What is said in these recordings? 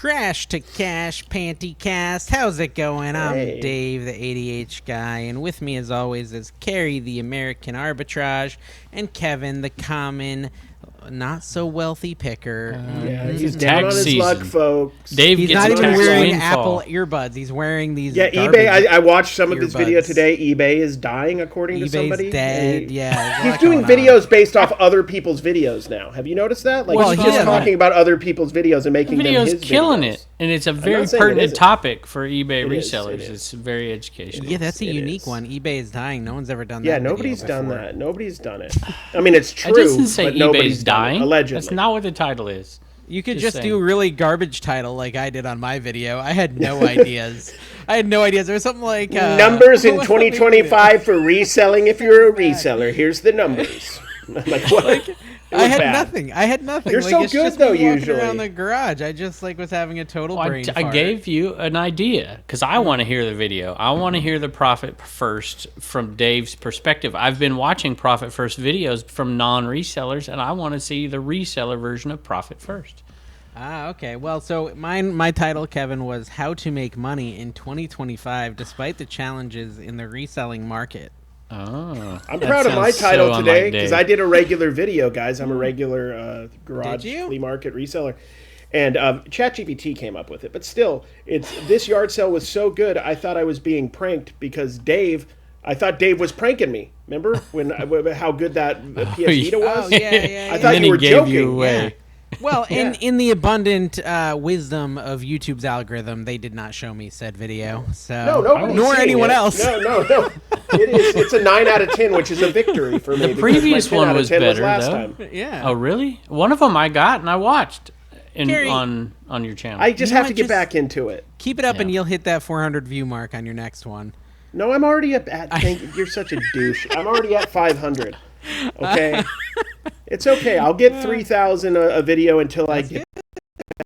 Trash to Cash Panty Cast. How's it going? I'm Dave, the ADH guy, and with me as always is Carrie, the American Arbitrage, and Kevin, the common, not so wealthy picker. He's down on his luck, folks. Dave he's not even wearing Apple earbuds. He's wearing these. Yeah, eBay. I watched some of his video today. eBay is dying, according to somebody. eBay's dead. He's doing videos based off other people's videos now. Have you noticed that? Like he's just talking about other people's videos and making them his videos. Killing it, and it's a very pertinent topic for eBay resellers. It's very educational. Yeah, that's a unique one. eBay is dying. No one's ever done that. Yeah, nobody's done that. Nobody's done it. I mean, it's true. It doesn't say but eBay's dying. Allegedly. That's not what the title is. You could just do a really garbage title like I did on my video. I had no ideas. There was something like... numbers in 2025 for reselling if you're a reseller. Here's the numbers. I'm like, what? I had nothing. You're so good, though, usually. Around the garage. I just was having a total brain fart. I gave you an idea because I want to hear the video. I want to hear the Profit First from Dave's perspective. I've been watching Profit First videos from non-resellers, and I want to see the reseller version of Profit First. Okay. Well, so my title, Kevin, was How to Make Money in 2025 Despite the Challenges in the Reselling Market. Oh, I'm proud of my title today because I did a regular video, guys. I'm a regular garage flea market reseller. And ChatGPT came up with it. But still, this yard sale was so good, I thought I was being pranked because I thought Dave was pranking me. Remember how good that PS Vita was? Oh, yeah. I thought you were joking. Yeah. Well, in the abundant wisdom of YouTube's algorithm, they did not show me said video. So nor anyone else. No. It's a 9 out of 10, which is a victory for me. The previous one was better, though. Time. Yeah. Oh, really? One of them I got and I watched on your channel. I just have to get back into it. Keep it up and you'll hit that 400 view mark on your next one. No, I'm already you're such a douche. I'm already at 500. Okay? It's okay. I'll get 3,000 a video until I get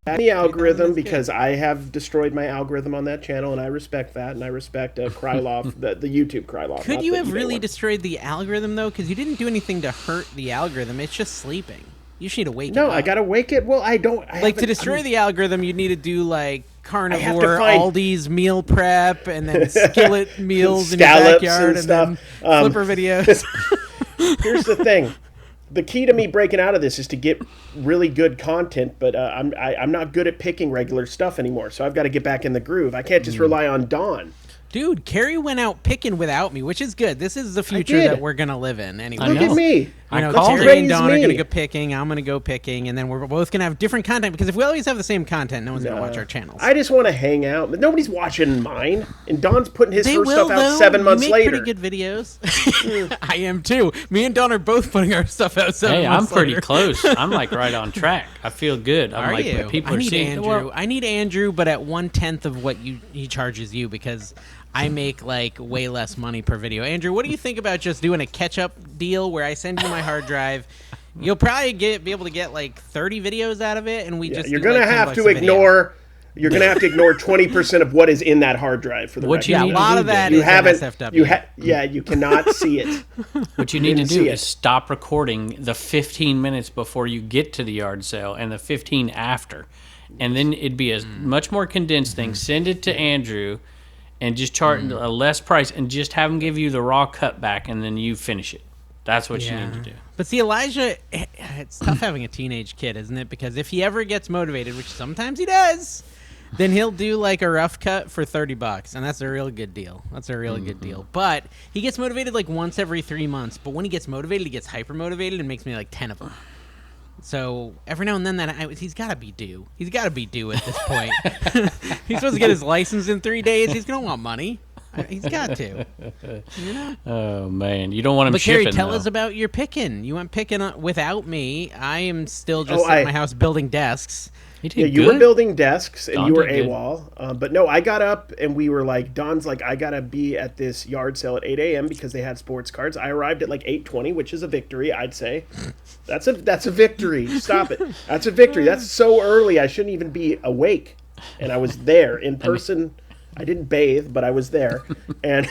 the algorithm because I have destroyed my algorithm on that channel, and I respect that, and I respect Krylov, the YouTube Krylov. Could you have really destroyed the algorithm, though? Because you didn't do anything to hurt the algorithm. It's just sleeping. You just need to wake it up. No, I got to wake it. Well, I don't. To destroy the algorithm, you need to do, carnivore, Aldi's meal prep, and then skillet meals in your backyard, and then flipper videos. Here's the thing. The key to me breaking out of this is to get really good content, but I'm not good at picking regular stuff anymore, so I've got to get back in the groove. I can't just rely on Dawn. Dude, Carrie went out picking without me, which is good. This is the future that we're going to live in anyway. Look at me. Carrie and Dawn are going to go picking, I'm going to go picking, and then we're both going to have different content, because if we always have the same content, no one's going to watch our channels. I just want to hang out, but nobody's watching mine, and Dawn's putting his first stuff out 7 months later. You make pretty good videos. I am too. Me and Dawn are both putting our stuff out 7 months later. Hey, I'm pretty close. I'm right on track. I feel good. Are you? People I need Andrew. I need Andrew, but at 1/10 of what he charges you, because I make way less money per video. Andrew, what do you think about just doing a catch-up deal where I send you my hard drive? You'll probably be able to get 30 videos out of it, and you're gonna have to ignore. You're gonna have to ignore 20% of what is in that hard drive for the record. A lot of that is SFW. You cannot see it. What you need to do is stop recording the 15 minutes before you get to the yard sale and the 15 after, and then it'd be a much more condensed thing. Send it to Andrew. And just charge a less price, and just have him give you the raw cut back, and then you finish it. That's what you need to do. But see, Elijah, it's tough having a teenage kid, isn't it? Because if he ever gets motivated, which sometimes he does, then he'll do a rough cut for $30, and that's a real good deal. But he gets motivated once every 3 months. But when he gets motivated, he gets hyper motivated and makes me 10 of them. So every now and then he's got to be due. He's got to be due at this point. He's supposed to get his license in 3 days. He's going to want money. He's got to. Oh, man. You don't want him but shipping, Carrie, tell us about your picking. You went picking without me. I am still just at my house building desks. You were building desks, and you were AWOL. But no, I got up, and we were Dawn's I got to be at this yard sale at 8 a.m. because they had sports cards. I arrived at 8:20, which is a victory, I'd say. That's a victory. Stop it. That's a victory. That's so early. I shouldn't even be awake. And I was there in person. I didn't bathe, but I was there. And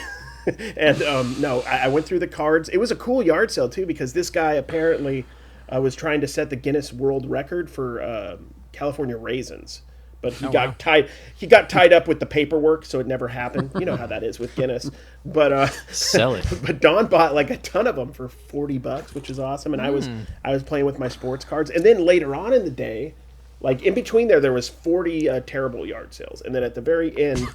I went through the cards. It was a cool yard sale, too, because this guy apparently was trying to set the Guinness World Record for California raisins. but he got tied up with the paperwork, so it never happened. You know how that is with Guinness. But sell it. But Don bought like a ton of them for $40, which is awesome. And I was playing with my sports cards, and then later on in the day, like in between there was 40 terrible yard sales, and then at the very end.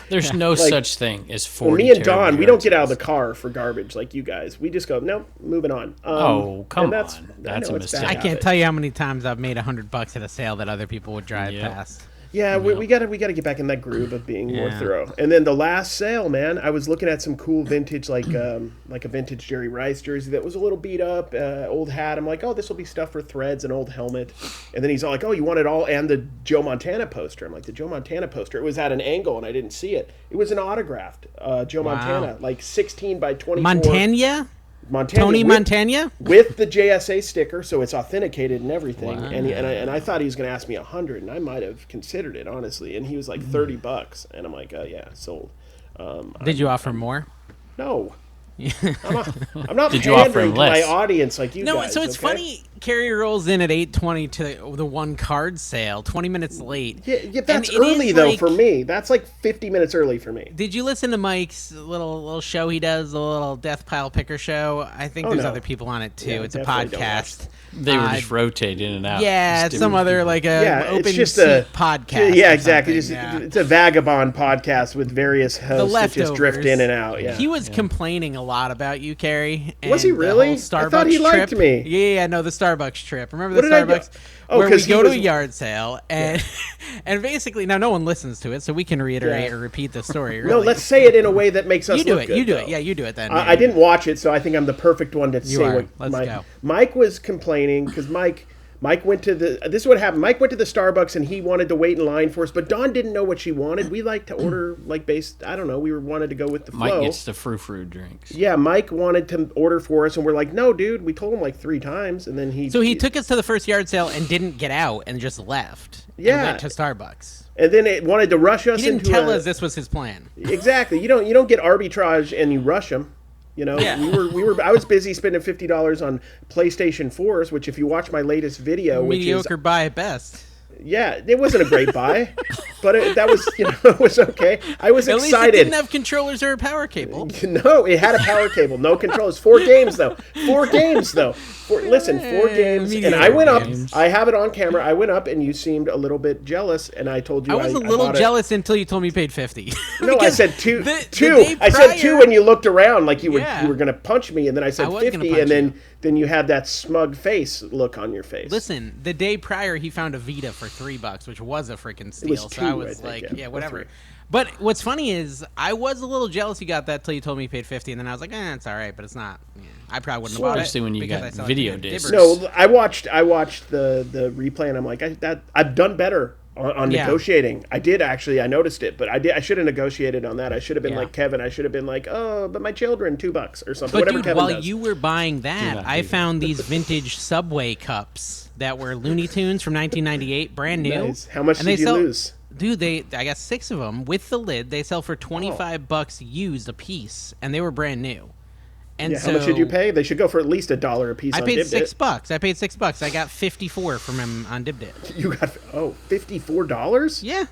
There's no such thing as 40. Well, me and Don, we don't get out of the car for garbage like you guys. We just go, no, moving on. Come on. That's a mistake. I can't tell you how many times I've made $100 at a sale that other people would drive past. Yeah, we gotta get back in that groove of being more thorough. And then the last sale, man, I was looking at some cool vintage, like a vintage Jerry Rice jersey that was a little beat up, old hat. I'm like, oh, this will be stuff for threads, an old helmet. And then he's all like, oh, you want it all, and the Joe Montana poster. I'm like, the Joe Montana poster. It was at an angle, and I didn't see it. It was an autographed Joe Montana, like 16 by 24. Tony Montana with the JSA sticker, so it's authenticated and everything. Wow. And I thought he was going to ask me $100, and I might have considered it honestly. And he was like $30, and I'm like, yeah, sold. Did you offer more? No. I'm not pandering to my audience like you guys. No, so it's funny. Carrie rolls in at 8:20 to the one card sale, 20 minutes late. Yeah, that's early though for me. That's like 50 minutes early for me. Did you listen to Mike's little show he does, the little Death Pile Picker show? I think there's other people on it too. Yeah, it's a podcast. They were just rotate in and out. Yeah, it's some other like open just seat podcast. Yeah, exactly. It's a vagabond podcast with various hosts that just drift in and out. Yeah. He was complaining a lot about you, Carrie. Was he really? I thought he liked me. Yeah, no, the Starbucks trip. Remember the Starbucks? Where we go to a yard sale and basically now no one listens to it, so we can reiterate or repeat the story. Really. No, let's say it in a way that makes us look good. You do it. Yeah, you do it then. I didn't watch it, so I think I'm the perfect one to say what Let's go. Mike was complaining because Mike went to this is what happened. Mike went to the Starbucks and he wanted to wait in line for us, but Dawn didn't know what she wanted. We like to order I don't know, wanted to go with the flow. Mike gets the frou-frou drinks. Yeah, Mike wanted to order for us and we're like, no, dude, we told him like 3 times and then he took us to the first yard sale and didn't get out and just left. Yeah. And went to Starbucks. And then it wanted to rush us. He didn't tell us this was his plan. Exactly. You don't get arbitrage and you rush them. You know, I was busy spending $50 on PlayStation 4s, which if you watch my latest video, mediocre buy at best. Yeah, it wasn't a great buy, but it was okay. I was excited. At least it didn't have controllers or a power cable. No, it had a power cable, no controllers. 4 games though. 4 games. And I went up. I have it on camera. I went up, and you seemed a little bit jealous, and I told you I was a little jealous until you told me you paid $50. No, I said two. I said 2, and you looked around like you were going to punch me, and then I said 50, and then you had that smug face look on your face. Listen, the day prior, he found a Vita for $3, which was a freaking steal. It was 2, so I was whatever. But what's funny is I was a little jealous you got that till you told me you paid $50, and then I was like, it's all right, but it's not. Yeah, I probably wouldn't have bought it. Especially when you got video discs. No, I watched the replay, and I'm like, I've done better on negotiating. I did actually. I noticed it, but I should have negotiated on that. I should have been like Kevin. I should have been like, oh, but my children, $2 or something. But whatever dude, Kevin while does. you were buying that, I found these vintage Subway cups that were Looney Tunes from 1998, brand new. Nice. How much did you lose? Dude, I got 6 of them with the lid. They sell for $25 used a piece, and they were brand new. And how much did you pay? They should go for at least $1 a piece. I paid $6. I paid $6. I got 54 from him on Dibdit. You got $54? Yeah.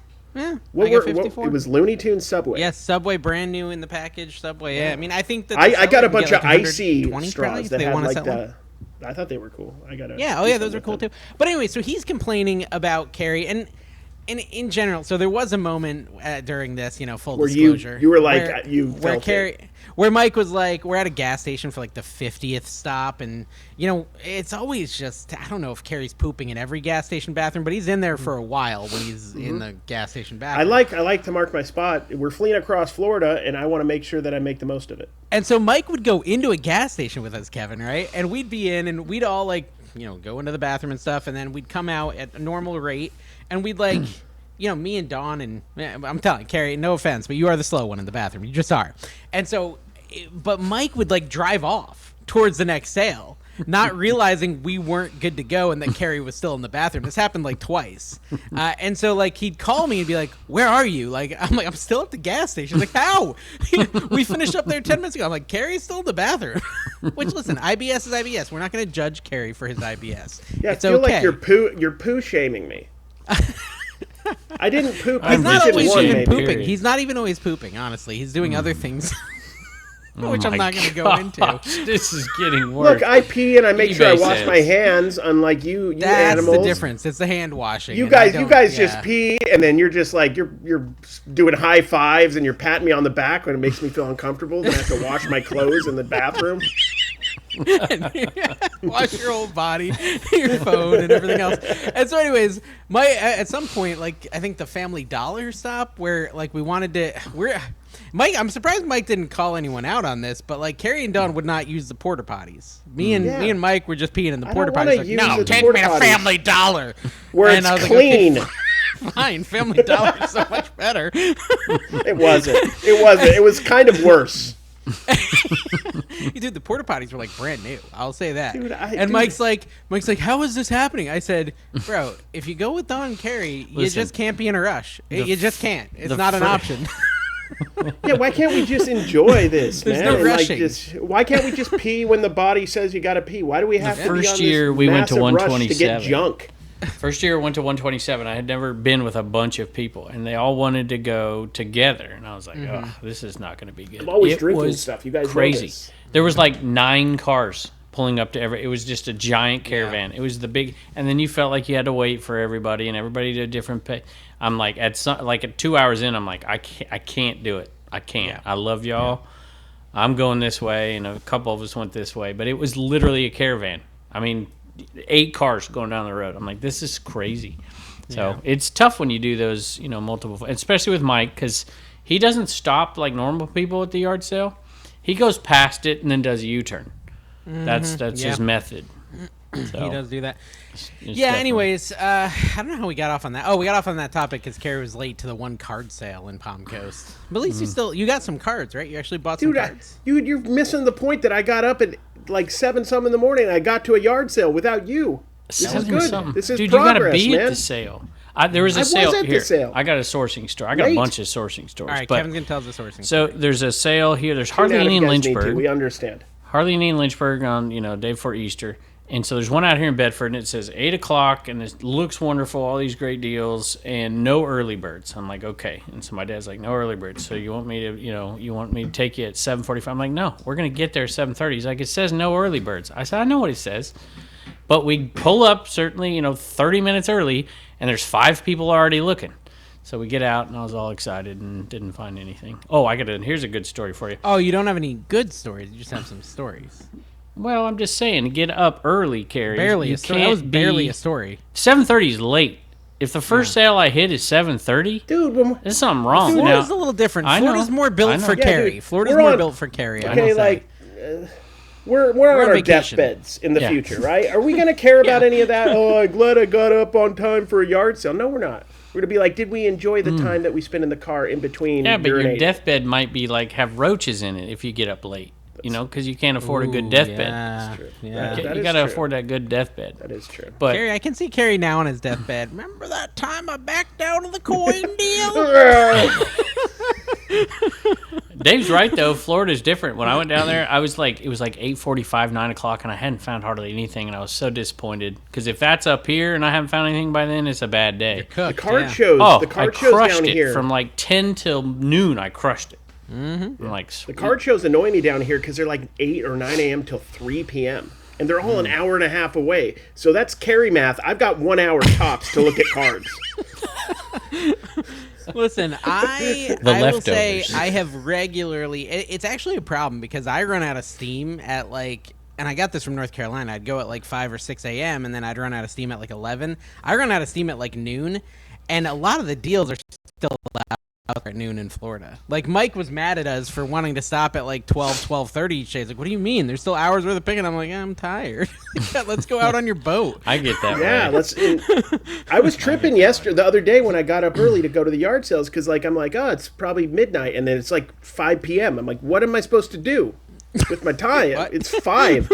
What it was Looney Tunes Subway. Yes, Subway, brand new in the package. Subway. Yeah, I mean, I think that I got a bunch of icy straws that had like the. I thought they were cool. Those are cool too. But anyway, so he's complaining about Carrie and in general. So there was a moment during this, full disclosure, you were like where Mike was like, we're at a gas station for like the 50th stop, and it's always just, I don't know if Carrie's pooping in every gas station bathroom, but he's in there for a while when he's in the gas station bathroom. I like to mark my spot. We're fleeing across Florida, and I want to make sure that I make the most of it. And so Mike would go into a gas station with us, Kevin, right? And we'd be in, and we'd all like, go into the bathroom and stuff, and then we'd come out at a normal rate, and we'd like, me and Dawn, and I'm telling you, Carrie, no offense, but you are the slow one in the bathroom. You just are. And so, but Mike would like drive off towards the next sale, not realizing we weren't good to go and that Carrie was still in the bathroom. This happened like twice. And so like he'd call me and be like, where are you? Like, I'm still at the gas station. Like, how? We finished up there 10 minutes ago. I'm like, Carrie's still in the bathroom. Which, listen, IBS is IBS. We're not going to judge Carrie for his IBS. Yeah, it's I feel like you're poo shaming me. I didn't poop. He's not always one, even maybe. pooping. Period. He's not even always pooping, honestly. He's doing other things, Oh which I'm my not going to go into. gosh, This is getting worse. Look, I pee and I make sure I eBay wash says. my hands, unlike you That's animals. the difference. It's the hand washing. You and I guys don't- just pee, and then you're just like you're doing high fives, and you're patting me on the back when it makes me feel uncomfortable. Then I have to wash my clothes in the bathroom. Wash your whole body, your phone, and everything else. And so, anyways, at some point, like I think the Family Dollar stop where like we wanted to, Mike. I'm surprised Mike didn't call anyone out on this, but like Carrie and Dawn would not use the porta potties. Me and Mike were just peeing in the porta potties. Like, no, take me to Family Dollar where and it's I was clean. Like, okay, fine, Family Dollar is so much better. It wasn't. It was kind of worse. Dude, the porta potties were like brand new. I'll say that. Dude, Mike's like, how is this happening? I said, bro, if you go with Dawn and Carrie, you just can't be in a rush. You just can't. It's not an option. Yeah, why can't we just enjoy this, There's man? no And, rushing. Why can't we just pee when the body says you got to pee? Why do we have to be on first this year we went to massive rush to 127. get junk? First year I went to 127. I had never been with a bunch of people, and they all wanted to go together. And I was like, oh, this is not going to be good. I'm always It drinking was stuff. You guys know crazy. this. There was like 9 cars pulling up to it was just a giant caravan. It was the big, and then you felt like you had to wait for everybody, and everybody did a different pay. I'm like, at 2 hours in, I'm like, I can't do it. I can't. Yeah. I love y'all. Yeah. I'm going this way, and a couple of us went this way, but it was literally a caravan. I mean, 8 cars going down the road. I'm like, this is crazy. So it's tough when you do those, multiple, especially with Mike, because he doesn't stop like normal people at the yard sale. He goes past it and then does a U-turn. That's his method. So, He does do that. it's Yeah, definitely- anyways, I don't know how we got off on that. Oh, we got off on that topic because Carrie was late to the one card sale in Palm Coast. But at least you got some cards, right? You actually bought some cards. You're missing the point that I got up at like 7 in the morning. And I got to a yard sale without you. This is good. Something. This is Dude, progress, you gotta be man. at the sale. There was a I sale was at the here. sale. I got a sourcing store. I got a Late. bunch of sourcing stores. All right, but, Kevin's going to tell us the sourcing. so there's a sale here. There's hardly Now, any you in guys need to. Lynchburg. We understand. Hardly any in Lynchburg on, day before Easter. And so there's one out here in Bedford, and it says 8 o'clock, and it looks wonderful, all these great deals, and no early birds. I'm like, okay. And so my dad's like, no early birds. So you want me to take you at 7:45? I'm like, no, we're going to get there at 7:30. He's like, it says no early birds. I said, I know what it says. But we pull up, certainly, 30 minutes early, and there's 5 people already looking. So we get out, and I was all excited and didn't find anything. Oh, here's a good story for you. Oh, you don't have any good stories. You just have some stories. Well, I'm just saying, get up early, Carrie. Barely You a story. That was can't barely be- a story. 7:30 is late. If the first sale I hit is 7:30, Dude, there's something wrong. Florida's Now, a little different. I know. Florida's more I built know. for Yeah, Carrie. dude, Florida's we're more on- built for Carrie. I okay, will say. like we're on our vacation. deathbeds in the Yeah. future, right? Are we going to care about any of that? Oh, I'm glad I got up on time for a yard sale. No, we're not. We're going to be like, did we enjoy the time that we spent in the car in between? yeah, but your urinating? deathbed might be like have roaches in it if you get up late. Because you can't afford a good deathbed. Yeah, yeah. That You is got to true. afford that good deathbed. That is true. But Carrie, I can see Carrie now on his deathbed. Remember that time I backed out of the coin deal? Dave's right though. Florida's different. When I went down there, I was like, it was like 8:45, 9 o'clock, and I hadn't found hardly anything, and I was so disappointed. Because if that's up here and I haven't found anything by then, it's a bad day. The card shows. The I card shows crushed down it here. from like 10 till noon. I crushed it. I'm like, The card shows annoy me down here because they're like 8 or 9 a.m. till 3 p.m. And they're all an hour and a half away. So that's Carrie math. I've got 1 hour tops to look at cards. Listen, I The will say leftovers. I have regularly. It's actually a problem because I run out of steam at like, and I got this from North Carolina. I'd go at like 5 or 6 a.m. and then I'd run out of steam at like 11. I run out of steam at like noon, and a lot of the deals are still out there at noon in Florida. Like Mike was mad at us for wanting to stop at like 12:30 each day. He's like, "What do you mean? There's still hours worth of picking." I'm like, "I'm tired. Let's go out on your boat." I get that. Yeah, way. I was tripping the other day when I got up early to go to the yard sales because like I'm like, oh, it's probably midnight, and then it's like 5 p.m. I'm like, what am I supposed to do with my time? It's 5.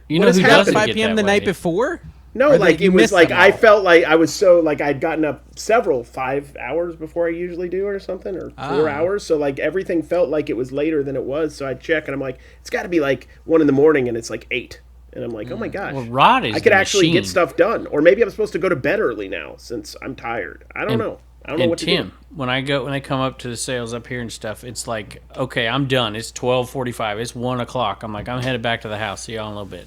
You know What who has doesn't happened? 5 get p.m. that the night way? before. No, Or like that you it was missed like them I all? felt like I was so like I'd gotten up 5 hours before I usually do or something, or 4 hours. So like everything felt like it was later than it was. So I check and I'm like, it's got to be like 1 in the morning, and it's like 8. And I'm like, oh my gosh, Well, Rod is I could the actually get machine. stuff done. Or maybe I'm supposed to go to bed early now since I'm tired. I don't know. I don't know what to do. When I come up to the sales up here and stuff, it's like, okay, I'm done. It's 12:45. It's 1 o'clock. I'm like, I'm headed back to the house. See y'all in a little bit.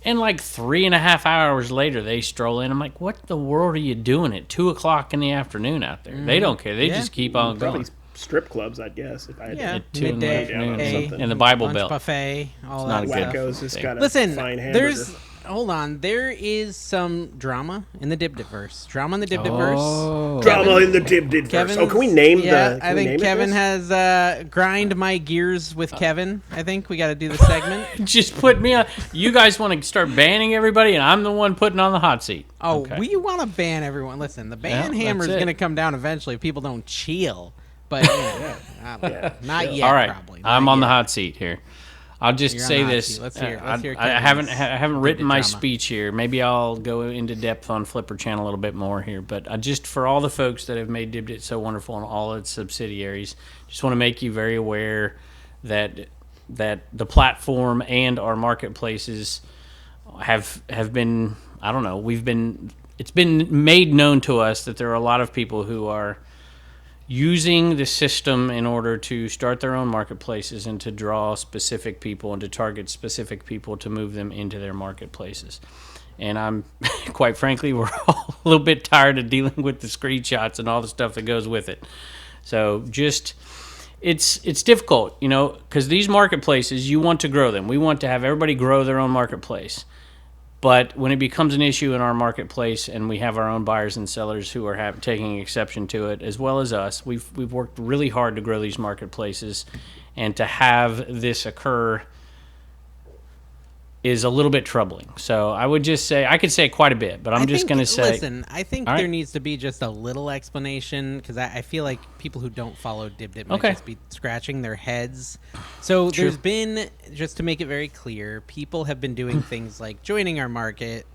And like 3.5 hours later, they stroll in. I'm like, what the world are you doing at 2 o'clock in the afternoon out there? They don't care. They just keep on going. Strip clubs, I guess. If I had at 2 midday, in the afternoon. And the Bible lunch Belt. buffet, all It's not that a good stuff. just got a Listen, fine hamburger. hold on. There is some drama in the Dip-Dip-verse. Drama in the Dip-Dip-verse. Drama in the Dip-Dip-verse. Oh, can we name I think Kevin has grind my gears with Kevin. I think we got to do the segment. Just put me on. You guys want to start banning everybody, and I'm the one putting on the hot seat. Oh, okay. we want to ban everyone. Listen, the ban hammer is going to come down eventually if people don't chill. But not yet. All right, probably. I'm on the hot seat here. I'll just say this. Let's hear I haven't written my speech here. Maybe I'll go into depth on Flipper Channel a little bit more here. But I just, for all the folks that have made DibDit so wonderful and all its subsidiaries, just want to make you very aware that the platform and our marketplaces have been, I don't know, it's been made known to us that there are a lot of people who are using the system in order to start their own marketplaces and to draw specific people and to target specific people to move them into their marketplaces. And I'm, quite frankly, we're all a little bit tired of dealing with the screenshots and all the stuff that goes with it. So just, it's difficult, because these marketplaces, you want to grow them. We want to have everybody grow their own marketplace. But when it becomes an issue in our marketplace and we have our own buyers and sellers who are taking exception to it, as well as us, we've worked really hard to grow these marketplaces, and to have this occur is a little bit troubling. So I would just say, I could say quite a bit, but I'm just going to say... Listen, I think there needs to be just a little explanation, because I feel like people who don't follow DibDip might just be scratching their heads. So there's been, just to make it very clear, people have been doing things like joining our market,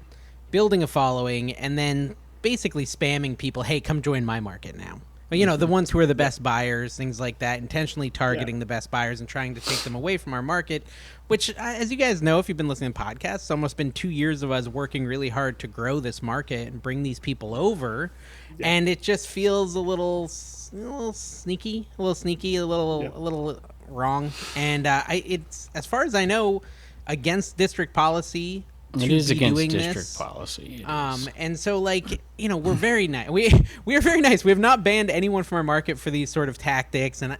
building a following, and then basically spamming people, hey, come join my market now. But, the ones who are the best buyers, things like that, intentionally targeting the best buyers and trying to take them away from our market, which, as you guys know, if you've been listening to podcasts, it's almost been 2 years of us working really hard to grow this market and bring these people over. Yeah. And it just feels a little sneaky, a little wrong. And it's, as far as I know, against district policy. It is against district policy. And so, we're very nice. We are very nice. We have not banned anyone from our market for these sort of tactics. And,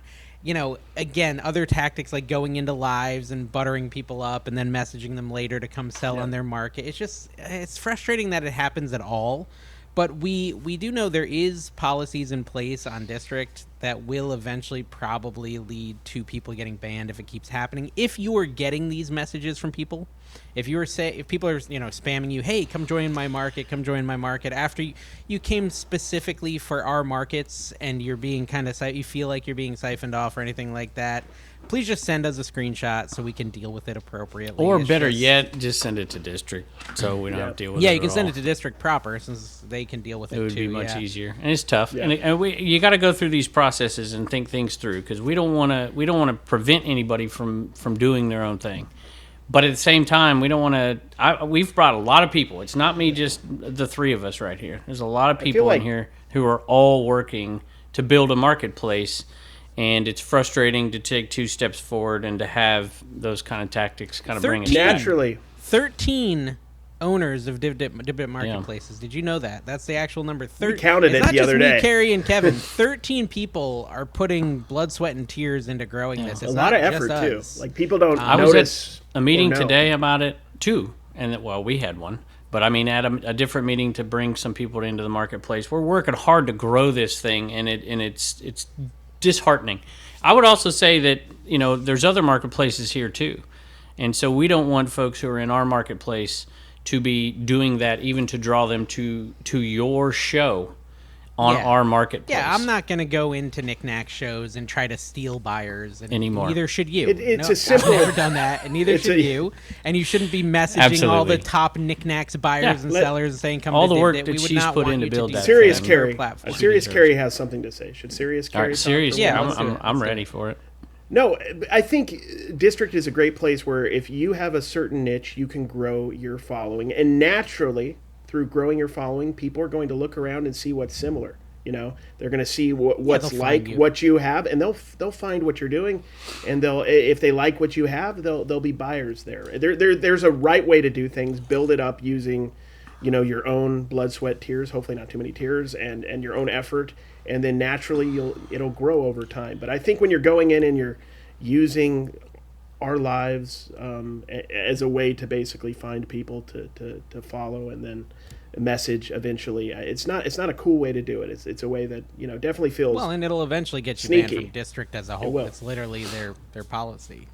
again, other tactics like going into lives and buttering people up and then messaging them later to come sell on their market. It's frustrating that it happens at all. But we do know there is policies in place on district that will eventually probably lead to people getting banned if it keeps happening. If you are getting these messages from people, if people are spamming you, hey, come join my market, after you came specifically for our markets and you're being you feel like you're being siphoned off or anything like that, please just send us a screenshot so we can deal with it appropriately. Or better yet, just send it to district so we don't have to deal with it. Yeah, you can send it to district proper since they can deal with it too. It would be much easier, and it's tough. Yeah. And you got to go through these processes and think things through, because we don't want to prevent anybody from doing their own thing. But at the same time, we don't want to. We've brought a lot of people. It's not me, just the three of us right here. There's a lot of people in here who are all working to build a marketplace, and it's frustrating to take 2 steps forward and to have those kind of tactics bring us naturally. 13 owners of DibDip marketplaces. Did you know that? That's the actual number. We counted it the other day. It's not just me, Carrie, and Kevin. 13 people are putting blood, sweat, and tears into growing this. It's a lot of effort too. Like, people don't notice. I was at a meeting today about it too, and we had one. But I mean, at a different meeting to bring some people into the marketplace. We're working hard to grow this thing, and it's disheartening. I would also say that there's other marketplaces here too, and so we don't want folks who are in our marketplace to be doing that, even to draw them to your show on our marketplace. Yeah, I'm not going to go into knick-knack shows and try to steal buyers anymore. Neither should you. It's a simple. I've never done that, and neither should you. And you shouldn't be messaging all the top knickknacks buyers and sellers and saying, "Come all to the work DibDip." that she's put in to build that. Serious Carrie. Serious Carrie has something to say. Should Serious Carrie? Serious. Yeah, I'm ready for it. No, I think district is a great place where if you have a certain niche, you can grow your following. And naturally, through growing your following, people are going to look around and see what's similar. They're going to see what's like what you have, and they'll find what you're doing, and if they like what you have, they'll be buyers there. There's a right way to do things. Build it up using, your own blood, sweat, tears. Hopefully not too many tears, and your own effort, and then naturally it'll grow over time. But I think when you're going in and you're using our lives as a way to basically find people to follow and then message eventually, it's not a cool way to do it. It's a way that definitely feels well, and it'll eventually get you sneaky. banned from district as a whole. It's literally their policy.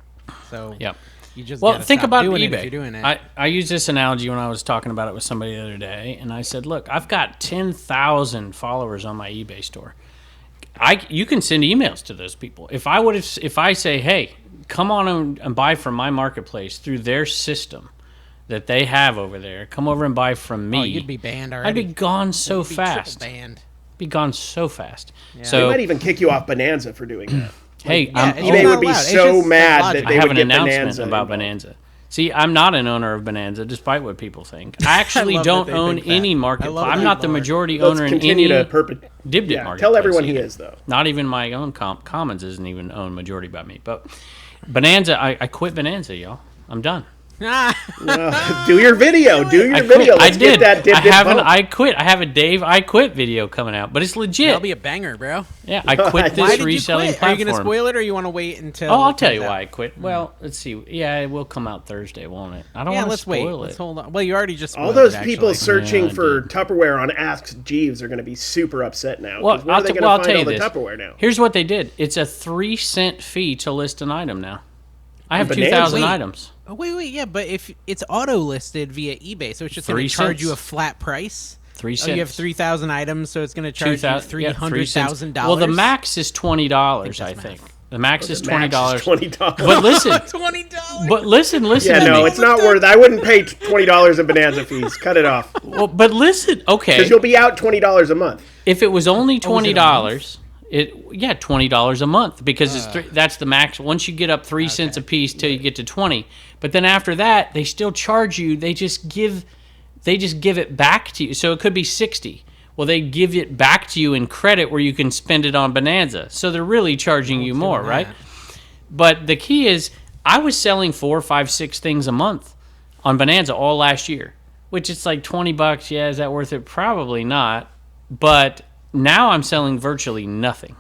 So yep. You just think about doing eBay. If you're doing it. I used this analogy when I was talking about it with somebody the other day, and I said, look, I've got 10,000 followers on my eBay store. You can send emails to those people. If I say, hey, come on and buy from my marketplace through their system that they have over there, come over and buy from me. Oh, you'd be banned already. I'd be gone so fast. Banned. Be gone so fast. Yeah. So they might even kick you off Bonanza for doing that. Hey, eBay would be so mad that they would get an announcement Bonanza about Bonanza. See, I'm not an owner of Bonanza, despite what people think. I actually don't own any marketplace. I'm not the majority owner in any Dibdit marketplace. Tell everyone he is, though. Not even my own Commons isn't even owned majority by me. But Bonanza, I quit Bonanza, y'all. I'm done. Do your video. Let's get that Dibdit I quit. I have a Dave I quit video coming out, but it's legit. That'll be a banger, bro. Yeah, I quit this reselling platform. Are you going to spoil it, or you want to wait until? Oh, I'll tell you why I quit. Well, let's see. Yeah, it will come out Thursday, won't it? I don't want to spoil it. Let's hold on. Well, you already just spoiled all those it, people searching for Tupperware on Ask Jeeves are going to be super upset now. Well, where are they going to find all the Tupperware now? Here's what they did. It's a 3-cent fee to list an item now. I have 2,000 items. Oh, wait, yeah, but if it's auto listed via eBay, so it's just going to charge you a flat price. 3 cents. Oh, you have 3,000 items, so it's going to charge you $300,000. Well, the max is $20, I think. The max is $20. $20. But listen, $20. But listen. Yeah, no, it's not worth. I wouldn't pay $20 in Bonanza fees. Cut it off. Well, but listen, okay, because you'll be out $20 a month. If it was only $20, $20 a month, because that's the max. Once you get up 3 cents a piece till you get to 20, but then after that they still charge you. They just give it back to you. So it could be 60. Well, they give it back to you in credit where you can spend it on Bonanza. So they're really charging you more, right? But the key is, I was selling 4, 5, 6 things a month on Bonanza all last year, which it's like $20. Yeah, is that worth it? Probably not. But now I'm selling virtually nothing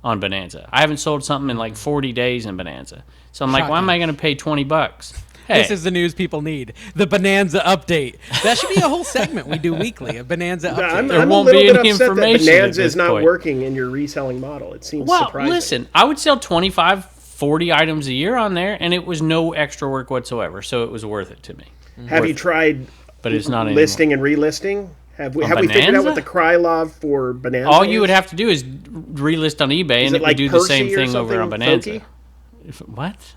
on Bonanza. I haven't sold something in like 40 days in Bonanza. So I'm like, why am I going to pay $20? Hey. This is the news people need. The Bonanza update. That should be a whole segment we do weekly, a Bonanza update. There won't be any information. Bonanza is not working in your reselling model. It seems surprising. Well, listen, I would sell 25, 40 items a year on there, and it was no extra work whatsoever, so it was worth it to me. Have you tried but it's not listing and relisting? Have we figured out what the cry log for Bonanza All you would have to do is relist on eBay, and it would do the same thing over on Bonanza. What?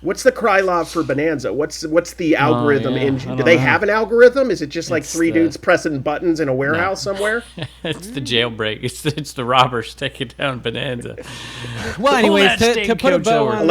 What's the cry log for Bonanza? What's the algorithm engine? Do they have an algorithm? Is it just like three dudes pressing buttons in a warehouse somewhere? It's the jailbreak. It's the robbers taking down Bonanza. Well, anyways, to put a bow on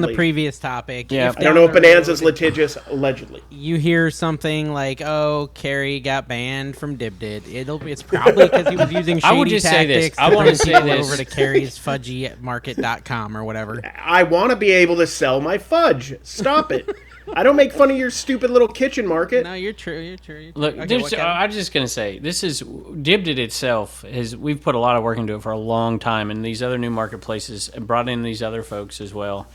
the previous topic. Yeah. I don't know if Bonanza's litigious. Allegedly, you hear something like, "Oh, Carrie got banned from Dibdit." It's probably because he was using shady I would just tactics. Say this. I want to say this over to Carrie's fudgymarket.com or whatever. I want to be able to sell my fudge. Stop it. I don't make fun of your stupid little kitchen market. No, you're true. Look, okay, I'm just going to say, this is, Dibdit itself, we've put a lot of work into it for a long time, and these other new marketplaces brought in these other folks as well.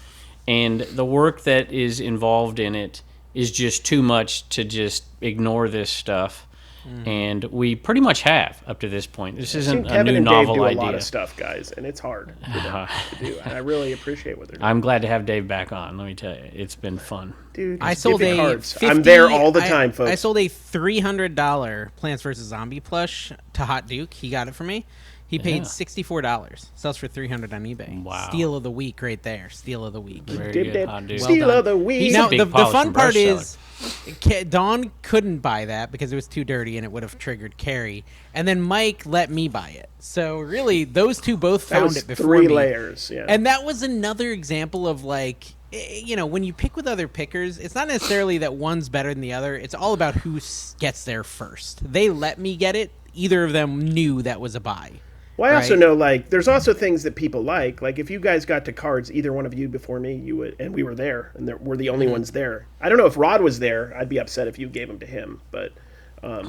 And the work that is involved in it is just too much to just ignore this stuff. And we pretty much have up to this point. This isn't a new novel idea. Dave do a lot of stuff, guys, and it's hard to do. And I really appreciate what they're doing. I'm glad to have Dave back on. Let me tell you, it's been fun. Dude, I sold I'm there all the time, folks. I sold a $300 Plants vs. Zombie plush to Hot Duke. He got it for me. He paid $64. Sells for $300 on eBay. Wow. Steal of the week right there. Steal of the week. Very good, Hot Duke. Steal of the week. Now, the fun part is, Dawn couldn't buy that because it was too dirty and it would have triggered Carrie. And then Mike let me buy it. So really, those two both found it before me. 3 layers, yeah. And that was another example of like, you know, when you pick with other pickers, it's not necessarily that one's better than the other. It's all about who gets there first. They let me get it, either of them knew that was a buy. Well, I also know, like, there's also things that people like. Like, if you guys got to cards, either one of you before me, you would, and we were there, and we're the only ones there. I don't know if Rod was there. I'd be upset if you gave them to him, but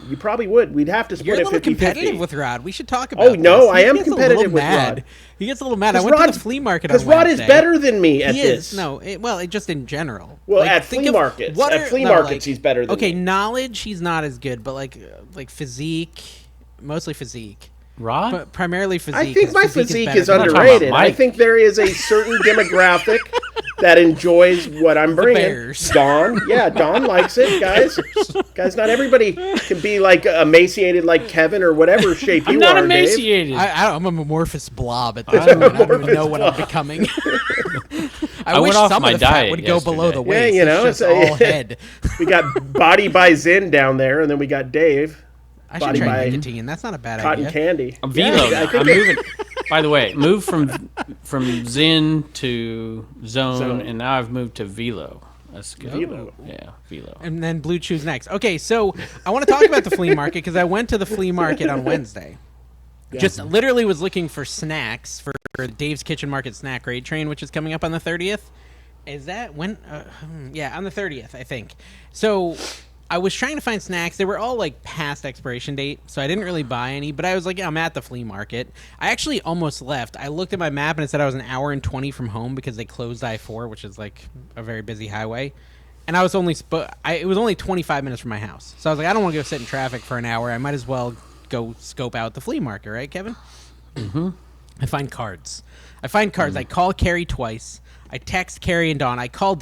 you probably would. We'd have to split it 50-50. You're a little competitive with Rod. We should talk about this. Oh, no, I am competitive with Rod. He gets a little mad. I went to the flea market on Wednesday. Because Rod is better than me at this. No, just in general. Well, like, at flea markets. At flea markets, he's better than me. Okay, knowledge, he's not as good, but like physique, mostly physique. Rod? But primarily physique. I think my physique is underrated. I think there is a certain demographic that enjoys what I'm bringing. The Bears. Dawn likes it, guys. Guys, not everybody can be like emaciated like Kevin or whatever shape you are, I'm not emaciated. I'm a amorphous blob at this point. I don't even know what I'm becoming. I wish some of the fat would go below the waist. Yeah, it's just all head. We got Body by Zen down there, and then we got Dave. I should try nicotine. That's not a bad idea. Cotton candy. I'm Velo. I'm moving. By the way, moved from Zen to Zone, and now I've moved to Velo. That's good. Velo. Yeah, Velo. And then Blue Chew's next. Okay, so I want to talk about the flea market because I went to the flea market on Wednesday. Yeah. Just literally was looking for snacks for Dave's Kitchen Market Snack Raid Train, which is coming up on the 30th. Is that when? Yeah, on the 30th, I think. So I was trying to find snacks. They were all like past expiration date, so I didn't really buy any, but I was like, I'm at the flea market. I actually almost left. I looked at my map and it said I was an hour and 20 from home because they closed I-4, which is like a very busy highway. And I was only it was only 25 minutes from my house. So I was like, I don't want to go sit in traffic for an hour. I might as well go scope out the flea market, right, Kevin? Mm-hmm. I find cards. I call Carrie twice. I text Carrie and Dawn. I called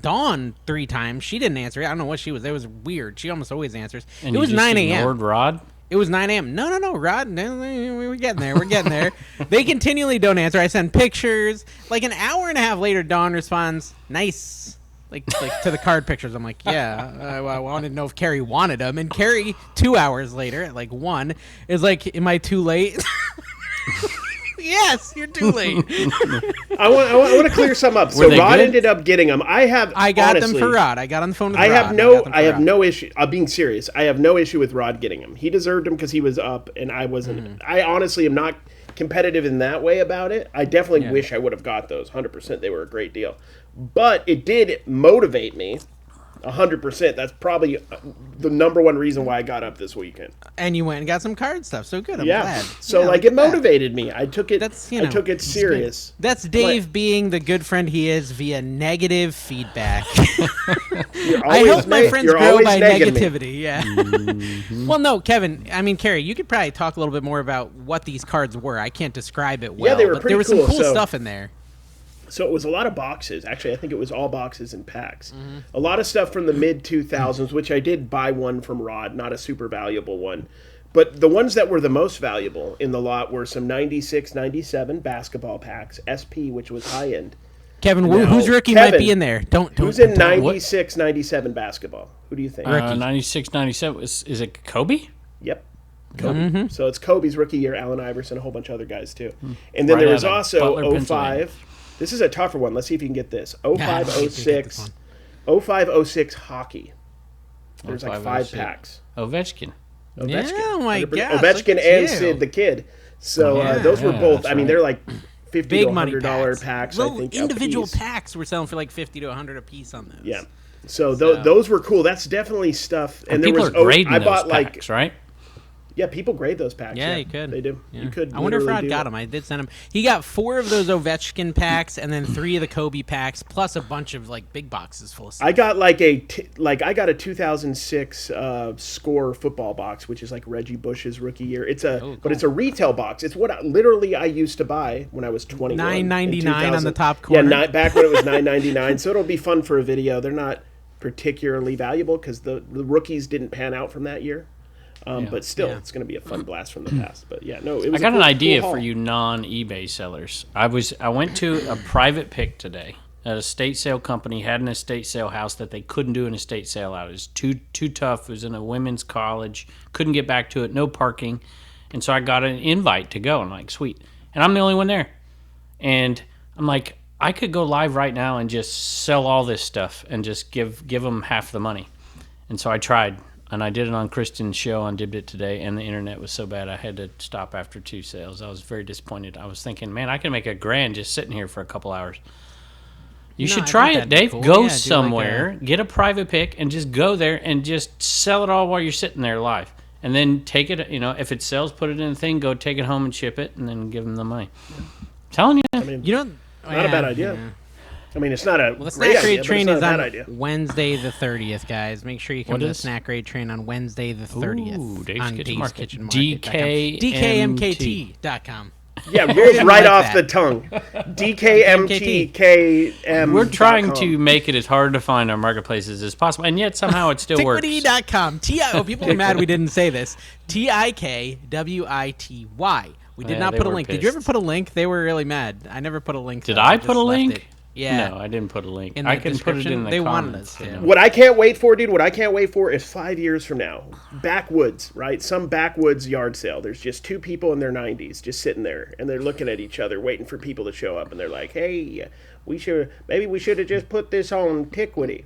Dawn 3 times. She didn't answer it. I don't know what she was. It was weird. She almost always answers. And it was 9 a.m. Ignored Rod? It was 9 a.m. No, Rod. No, we're getting there. We're getting there. They continually don't answer. I send pictures. Like an hour and a half later, Dawn responds, "Nice." Like to the card pictures. I'm like, yeah. I wanted to know if Carrie wanted them. And Carrie, 2 hours later, at like 1, is like, "Am I too late?" Yes, you're too late. I want to clear some up. So Rod ended up getting them. I got them for Rod. I got on the phone with Rod. I have no issue. I'm being serious. I have no issue with Rod getting them. He deserved them because he was up, and I wasn't. Mm-hmm. I honestly am not competitive in that way about it. I definitely wish I would have got those. 100%, they were a great deal. But it did motivate me. 100%. That's probably the number one reason why I got up this weekend. And you went and got some card stuff. So good. I'm glad. So it motivated me. I took it. I took it serious. That's Dave being the good friend he is via negative feedback. I help my friends grow by negativity. Yeah. Mm-hmm. Well, no, Kevin. I mean, Carrie, you could probably talk a little bit more about what these cards were. I can't describe it well. Yeah, they were pretty cool. There was some cool stuff in there. So it was a lot of boxes. Actually, I think it was all boxes and packs. Mm-hmm. A lot of stuff from the mid-2000s, which I did buy one from Rod, not a super valuable one. But the ones that were the most valuable in the lot were some 96, 97 basketball packs, SP, which was high-end. Kevin, whose rookie might be in there? Who's in 96, 97 basketball? Who do you think? 96, 97. Is it Kobe? Yep. Kobe. Mm-hmm. So it's Kobe's rookie year, Allen Iverson, a whole bunch of other guys, too. And then there was also 05. This is a tougher one. Let's see if you can get this. 05-06. 05-06 hockey. There's like 5 packs. Ovechkin. Yeah, oh my God. Ovechkin and Sid the Kid. So those were both. I mean, they're like $50 to $100 packs. Little I think individual packs were selling for like $50 to $100 a piece on those. Yeah. So those were cool. That's definitely stuff. And there was I bought those packs, right? Yeah, people grade those packs. Yeah, you could. They do. Yeah. You could. I wonder if Rod got them. I did send him. He got 4 of those Ovechkin packs, and then 3 of the Kobe packs, plus a bunch of like big boxes full of stuff. I got I got a 2006 Score football box, which is like Reggie Bush's rookie year. But it's a retail box. It's what I used to buy when I was 21. $9.99 on the top corner. Yeah, back when it was $9.99. So it'll be fun for a video. They're not particularly valuable because the rookies didn't pan out from that year. But still, it's going to be a fun blast from the past. But it was. I got an idea for you non-eBay sellers. I went to a private pick today at a estate sale company. Had an estate sale house that they couldn't do an estate sale out. It was too tough. It was in a women's college. Couldn't get back to it. No parking, and so I got an invite to go. I'm like, sweet. And I'm the only one there. And I'm like, I could go live right now and just sell all this stuff and just give them half the money. And so I tried. And I did it on Kristen's show on Dibdit today, and the internet was so bad I had to stop after 2 sales. I was very disappointed. I was thinking, man, I can make $1,000 just sitting here for a couple hours. You should try it, Dave. Cool. Go somewhere, get a private pick, and just go there and just sell it all while you're sitting there live. And then take it, if it sells, put it in a thing, go take it home and ship it, and then give them the money. I'm telling you. I mean, not a bad idea. Yeah. I mean, it's not a the snack rate train is on idea. Wednesday the 30th, guys. Make sure you come to the snack rate train on Wednesday the 30th. Ooh, on Dave's Kitchen Market. DKMKT.com. Yeah, rolled right off the tongue. DKMTKM. We're trying to make it as hard to find our marketplaces as possible, and yet somehow it still works. Tickwitty.com. People are mad we didn't say this. TIKWITY. We did not put a link. Pissed. Did you ever put a link? They were really mad. I never put a link. Did I put a link? Yeah. No, I didn't put a link. I can put it in the they comments. Wanted us to. What I can't wait for, dude, is 5 years from now. Backwoods, right? Some backwoods yard sale. There's just 2 people in their 90s just sitting there, and they're looking at each other, waiting for people to show up, and they're like, hey, maybe we should have just put this on Tickwitty.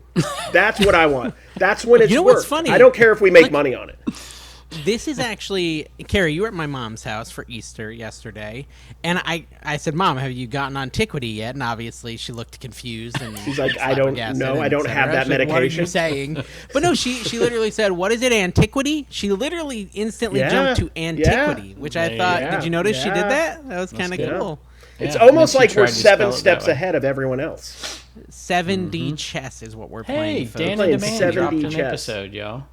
That's what I want. That's when it's what's funny? I don't care if we make money on it. This is actually, Carrie, you were at my mom's house for Easter yesterday, and I said, Mom, have you gotten on Tickwitty yet? And obviously she looked confused. And she's like, I don't know. I don't have that medication. What are you saying? But no, she literally said, what is it, antiquity? She literally instantly jumped to antiquity, which I thought, did you notice she did that? That was kind of cool. It's almost like we're 7 steps ahead of everyone else. 7D chess is what we're playing. Hey, Dan and Demand dropped an episode, y'all.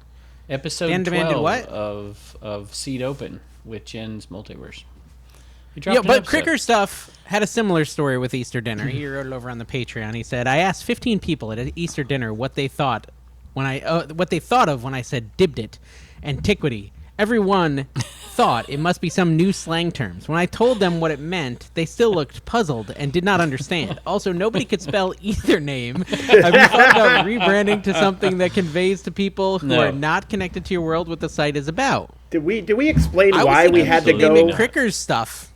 Episode 12 of Seed Open with Jen's Multiverse. But Cricker Stuff had a similar story with Easter dinner. He wrote it over on the Patreon. He said, I asked 15 people at an Easter dinner what they thought of when I said Dibdit and Tickwitty. Everyone thought it must be some new slang terms. When I told them what it meant, they still looked puzzled and did not understand. Also, nobody could spell either name. Have you thought about rebranding to something that conveys to people who are not connected to your world what the site is about? Did we explain why we had to go? Cricker's Stuff.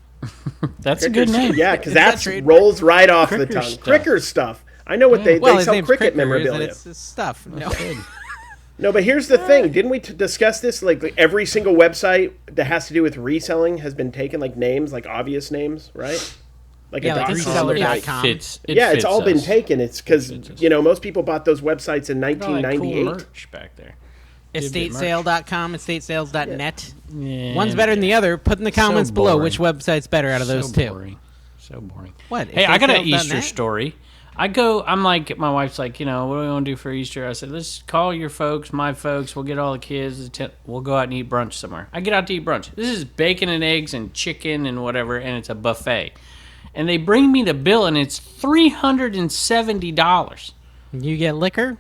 That's a good name. Yeah, because that rolls right off the tongue. Cricker's Stuff. I know what they sell cricket memorabilia. It's stuff. No. No, but here's the thing. Didn't we discuss this? Like every single website that has to do with reselling has been taken, like names, like obvious names, right? Like reseller.com. It's all been taken. It's because, most people bought those websites in 1998. Cool merch back there. Estatesale.com, estatesales.net. Yeah, one's better than the other. Put in the comments below which website's better out of those two. So boring. What? Hey, I got an Easter story. I'm like, my wife's like, what do we want to do for Easter? I said, let's call your folks, my folks. We'll get all the kids. We'll go out and eat brunch somewhere. I get out to eat brunch. This is bacon and eggs and chicken and whatever, and it's a buffet. And they bring me the bill, and it's $370. You get liquor?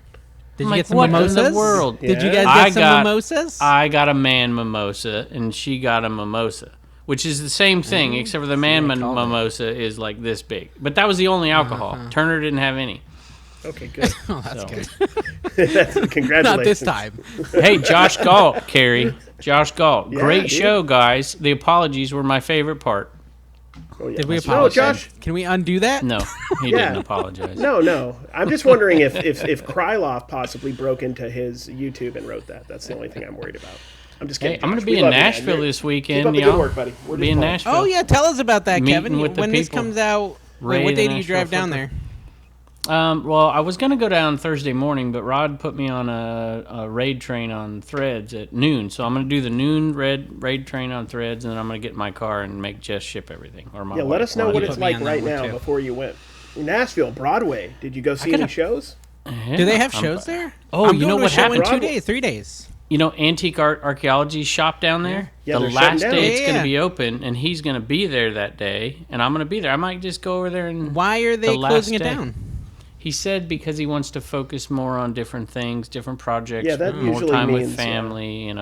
Did you get some what mimosas? In the world? Did you guys get some mimosas? I got a man mimosa, and she got a mimosa. Which is the same thing, except for the man mimosa is like this big. But that was the only alcohol. Turner didn't have any. Okay, good. That's good. Congratulations. Not this time. Hey, Josh Galt, Carrie. Josh Galt. Great show, guys. The apologies were my favorite part. Oh, yeah. Did we apologize? No, Josh. Can we undo that? No, he didn't apologize. No. I'm just wondering if Krylov possibly broke into his YouTube and wrote that. That's the only thing I'm worried about. I'm just kidding. Hey, I'm going to be in Nashville this weekend. Keep up the good work, buddy. We're be in Nashville. Oh, yeah. Tell us about that, Kevin. When this comes out, what day do you drive down there? Well, I was going to go down Thursday morning, but Rod put me on a raid train on Threads at noon. So I'm going to do the noon raid train on Threads, and then I'm going to get in my car and make Jess ship everything. Let us know what it's like right now before you went. Nashville, Broadway. Did you go see any shows? Yeah, do they have shows there? Oh, you know what happened? 2 days, 3 days. Antique archaeology shop down there? Yeah, the last day it's going to be open, and he's going to be there that day, and I'm going to be there. I might just go over there and... Why are they closing it down? He said because he wants to focus more on different things, different projects, that more usually time means, with family,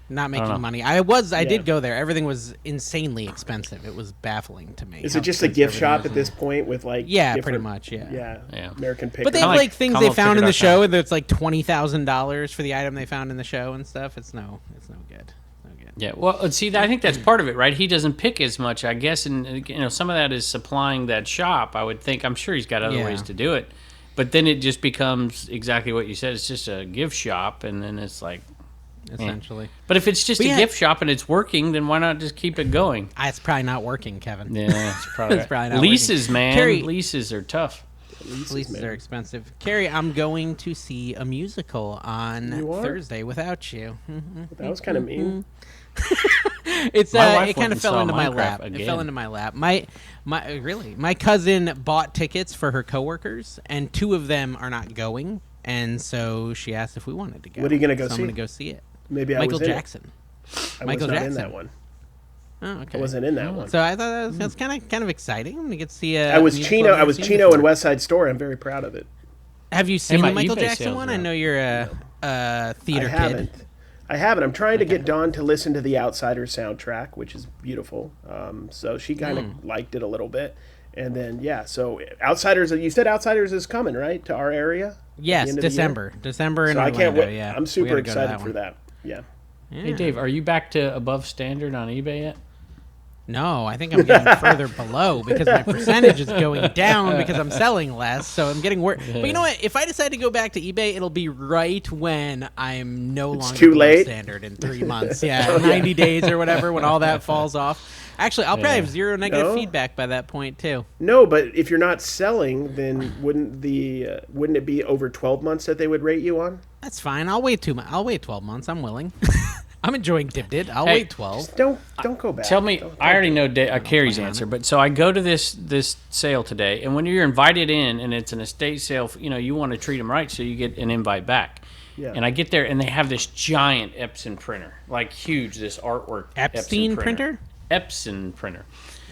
Not making money. I did go there. Everything was insanely expensive. It was baffling to me. Is it just a gift shop at this point with like pretty much, Yeah. American Pickle. But they have things they found in the show, and it's like $20,000 for the item they found in the show and stuff. It's no good. Yeah, well, see, I think that's part of it, right? He doesn't pick as much, I guess, and some of that is supplying that shop. I would think. I'm sure he's got other ways to do it, but then it just becomes exactly what you said. It's just a gift shop, and then it's like, essentially. But if it's just a gift shop and it's working, then why not just keep it going? It's probably not working, Kevin. Yeah, it's probably, not leases, working. man. Carrie, leases are tough. Leases are expensive. Carrie, I'm going to see a musical on Thursday without you. That was kind of mean. It kind of fell into my lap. Again. It fell into my lap. My cousin bought tickets for her coworkers, and 2 of them are not going, and so she asked if we wanted to go. What are you going to go see? I'm going to go see it. Maybe Michael Jackson. Michael Jackson. In that one. Oh, okay. I wasn't in that one. So I thought that's kind of exciting. I'm going to get to see I was Chino in West Side Story. I'm very proud of it. Have you seen the Michael eBay Jackson one? I know you're a theater kid. I haven't. I'm trying to get Dawn to listen to the Outsiders soundtrack, which is beautiful. So she kind of liked it a little bit. And then, so Outsiders, you said Outsiders is coming, right, to our area? Yes, December. December in Orlando, I can't wait. Yeah. I'm super excited for that. Yeah. Hey, Dave, are you back to above standard on eBay yet? No, I think I'm getting further below because my percentage is going down because I'm selling less, so I'm getting worse. But you know what? If I decide to go back to eBay, it'll be right when I'm no longer too late. Standard in 3 months. Yeah, 90 days or whatever when all that falls off. Actually, I'll probably have 0 negative feedback by that point too. No, but if you're not selling, then wouldn't it be over 12 months that they would rate you on? That's fine. I'll wait 12 months. I'm willing. I'm enjoying Dip. I'll wait 12. Don't go back. Tell me, I already know Carrie's answer, but so I go to this sale today, and when you're invited in and it's an estate sale, you want to treat them right, so you get an invite back. Yeah. And I get there, and they have this giant Epson printer, like huge, this artwork. Epstein printer? Epson printer.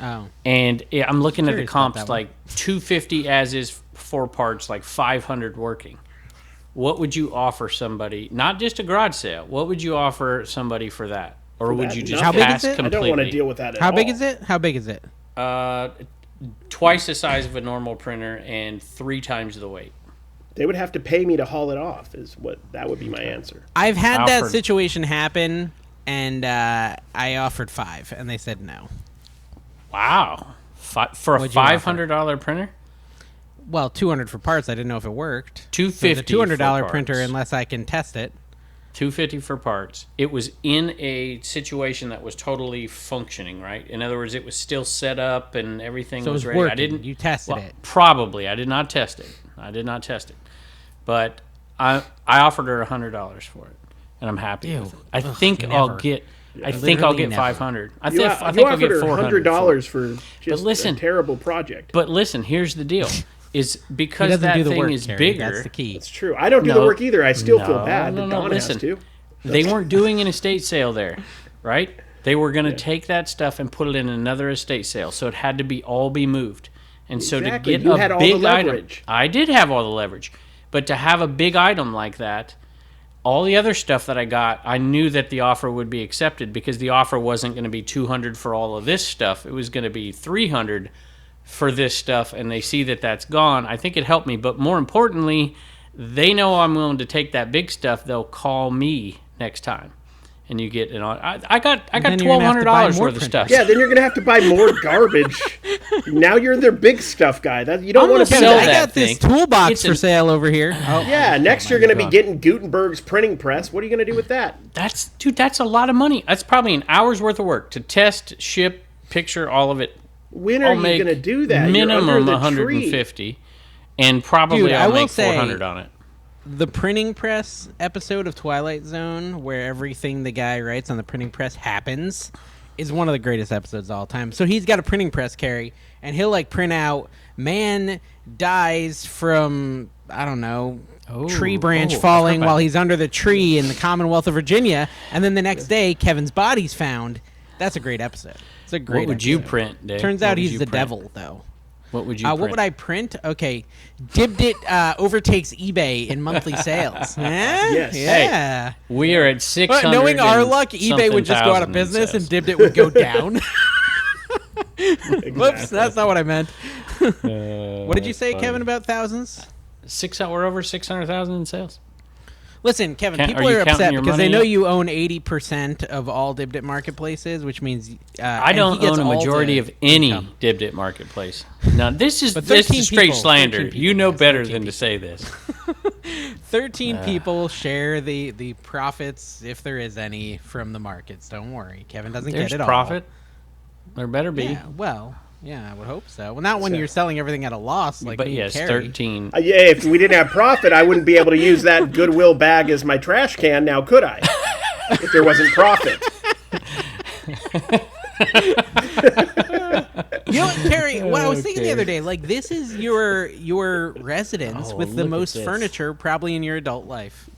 Oh. And I'm looking at the comps, like $250 as is 4 parts, like $500 working. What would you offer somebody? Not just a garage sale. What would you offer somebody for that? Or would you just pass completely? I don't want to deal with that at all. How big is it? How big is it? Twice the size of a normal printer and 3 times the weight. They would have to pay me to haul it off. That would be my ansor. I've had that situation happen, and I offered 5, and they said no. Wow, for a $500 printer? Well, $200 for parts. I didn't know if it worked. $250 so $200 printer, unless I can test it. $250 for parts. It was in a situation that was totally functioning, right? In other words, it was still set up and everything was ready. Working. You tested it? Probably. I did not test it. But I offered her $100 for it, and I'm happy with it. I think I'll get $500. I think I'll get $400 for just a terrible project. But listen, here's the deal. Is because that thing is bigger. That's the key. It's true. I don't do the work either. I still feel bad. No, listen. Has to. They weren't doing an estate sale there, right? They were going to take that stuff and put it in another estate sale, so it had to all be moved. And so to get a big item, I did have all the leverage, but to have a big item like that, all the other stuff that I got, I knew that the offer would be accepted because the offer wasn't going to be $200 for all of this stuff. It was going to be $300 for this stuff, and they see that that's gone. I think it helped me, but more importantly, they know I'm willing to take that big stuff. They'll call me next time, and you get I got $1,200 worth of stuff. Yeah, then you're gonna have to buy more garbage. Now you're their big stuff guy. You don't want to sell that. I got this toolbox for sale over here. Next you're gonna be getting Gutenberg's printing press. What are you gonna do with that? That's a lot of money. That's probably an hour's worth of work to test, ship, picture, all of it. When are you going to do that? Minimum $150, and probably I'll make $400 on it. The printing press episode of Twilight Zone, where everything the guy writes on the printing press happens, is one of the greatest episodes of all time. So he's got a printing press, Carrie, and he'll print out man dies from tree branch falling while he's under the tree in the Commonwealth of Virginia, and then the next day Kevin's body's found. That's a great episode. It's a great. What would you print, Dave? Turns out he's the devil, though. What would you print? What would I print? Okay. Dibdit overtakes eBay in monthly sales. Yes. Yeah. Hey, we are at 600. Knowing our luck, eBay would just go out of business and Dibdit would go down. Exactly. Whoops, that's not what I meant. What did you say, Kevin, about thousands? We're over 600,000 in sales. Listen, Kevin, people are upset because they know you own 80% of all Dibdit marketplaces, which means I don't own a majority of any Dibdit marketplace. Now, this is straight slander. You know better than to say this. 13 people share the profits, if there is any, from the markets. Don't worry. Kevin doesn't There's get it profit. all. There better be. Yeah, well, yeah, I would hope so. Well, not when you're selling everything at a loss, like But me yes, and Carrie. 13. Yeah, if we didn't have profit, I wouldn't be able to use that Goodwill bag as my trash can now, could I? If there wasn't profit. You know what, Carrie? What I was thinking the other day, like this is your residence with the most furniture probably in your adult life.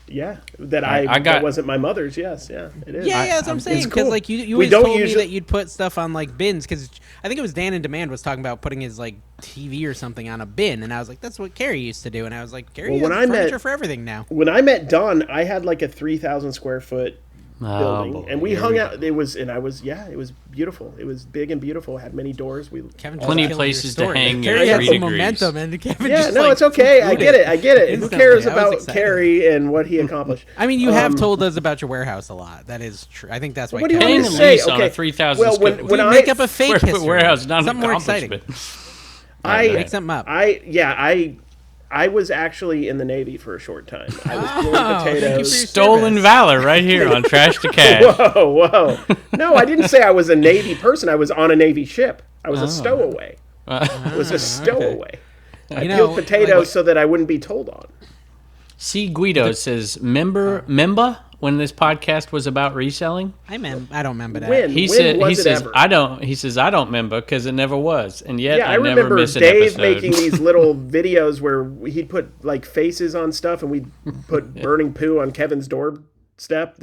Yeah, that wasn't my mother's. Yes, yeah, it is. Yeah, that's what I'm saying. Because cool. like you always told me that you'd put stuff on like bins. Because I think it was Dan in Demand was talking about putting his like TV or something on a bin, and I was like, that's what Carrie used to do. And I was like, Carrie has furniture for everything now. When I met Don, I had like a 3,000 square foot building, and we hung out. It was beautiful. It was big and beautiful. It had many doors. Plenty of places to hang. Carrie had some momentum, and Kevin it's okay. I get it. Who cares about Carrie and what he accomplished? I mean, you have told us about your warehouse a lot. That is true. I think that's why. What do you Paying want a to say? lease on a 3,000 square foot. When I make up a fake history, warehouse, not something more exciting. Make something up. I was actually in the Navy for a short time. I was peeling potatoes. Stolen valor right here on Trash to Cash. Whoa. No, I didn't say I was a Navy person. I was on a Navy ship. I was a stowaway. I was a stowaway. I peeled potatoes so that I wouldn't be told on. C. Guido says, Memba, when this podcast was about reselling? I don't remember that. When? He says, I don't remember because it never was. And yet I never remember miss an Dave episode. making these little videos where he'd put like faces on stuff and we'd put burning poo on Kevin's doorstep.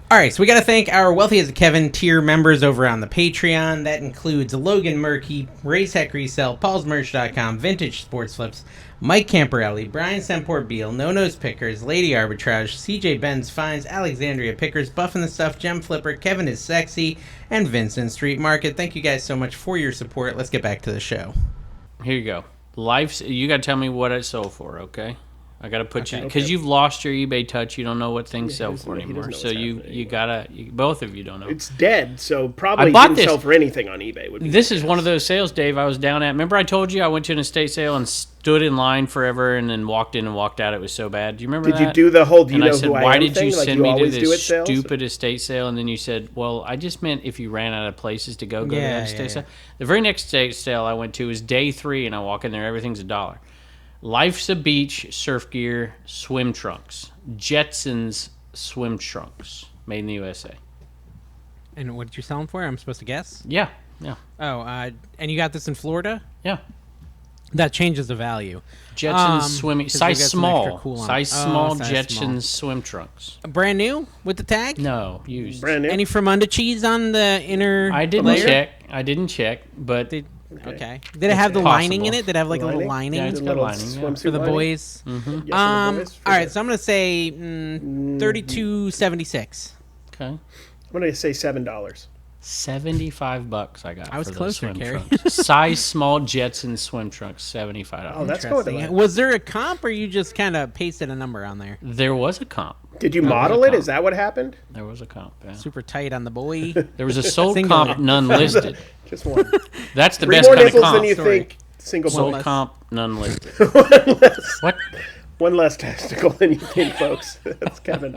All right, so we got to thank our Wealthy as a Kevin tier members over on the Patreon. That includes Logan Murky, Racehack Resell, PaulsMerch.com, Vintage Sports Flips, Mike Camparelli, Brian Semport Beal, No Nose Pickers, Lady Arbitrage, CJ Benz Finds, Alexandria Pickers, Buffin' the Stuff, Gem Flipper, Kevin is Sexy, and Vincent Street Market. Thank you guys so much for your support. Let's get back to the show. Here you go. You got to tell me what I sold for, okay? I got to put you, because you've lost your eBay touch. You don't know what things sell for anymore. So you got to, both of you don't know. It's dead, so probably didn't sell for anything on eBay. This is one of those sales, Dave, I was down at. Remember I told you I went to an estate sale and stood in line forever and then walked in and walked out. It was so bad. Do you remember that? Did you do the whole, do you know who I am why did thing? you Like send you me to always do at this sales? stupid estate sale? And then you said, well, I just meant if you ran out of places to go to that estate sale. The very next estate sale I went to was day 3, and I walk in there, everything's $1. Life's a Beach surf gear swim trunks. Jetsons swim trunks. Made in the USA. And what did you sell them for? I'm supposed to guess? Yeah. Oh, and you got this in Florida? Yeah. That changes the value. Jetsons swimming. Size small. Size Jetsons swim trunks. Brand new with the tag? No, used. Brand new. Any Fremunda cheese on the inner I didn't check, but... Okay. Did it have the lining in it? Did it have like a little lining? Yeah, it's got a lining. For the boys? Mm-hmm. Yes, all right, so I'm going to say $32.76. Okay. I'm going to say $7. $75 I got. I was for closer, swim Carrie. trunks. Size small Jetson swim trunks, $75. Oh, that's going. Was there a comp, or you just kind of pasted a number on there? There was a comp. Did you model it? Is that what happened? There was a comp. Yeah. Super tight on the boy. There was a sold comp, none listed. Just one. That's the 3 best more kind of nipples comp. than you think. Single sold bonus. comp, none listed. What? One less testicle than you think, folks. That's Kevin.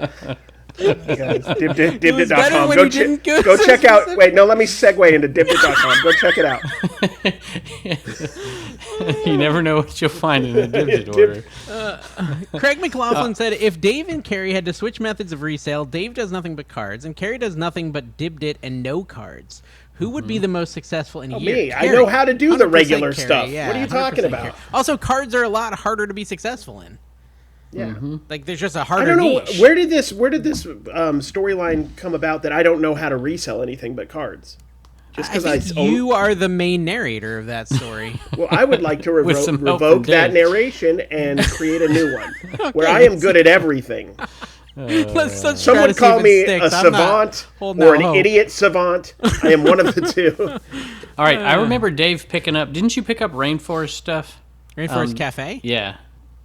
Guys, dibdit.com. Go check out. Wait, no, let me segue into dibdit.com. Go check it out. You never know what you'll find in a Dibdit order. Craig McLaughlin said, if Dave and Carrie had to switch methods of resale, Dave does nothing but cards, and Carrie does nothing but Dibdit and no cards. Who would be the most successful in a year? Me. Carrie. I know how to do the regular Carrie, stuff. yeah, what are you talking about? Carrie. Also, cards are a lot harder to be successful in. Yeah. Like there's just a harder I don't know niche. where did this storyline come about that I don't know how to resell anything but cards. Just because you are the main narrator of that story. Well, I would like to revoke that narration and create a new one where I am good at everything. Someone call me a savant or an idiot savant. I am one of the two. All right, I remember Dave picking up. Didn't you pick up Rainforest stuff? Rainforest Cafe? Yeah.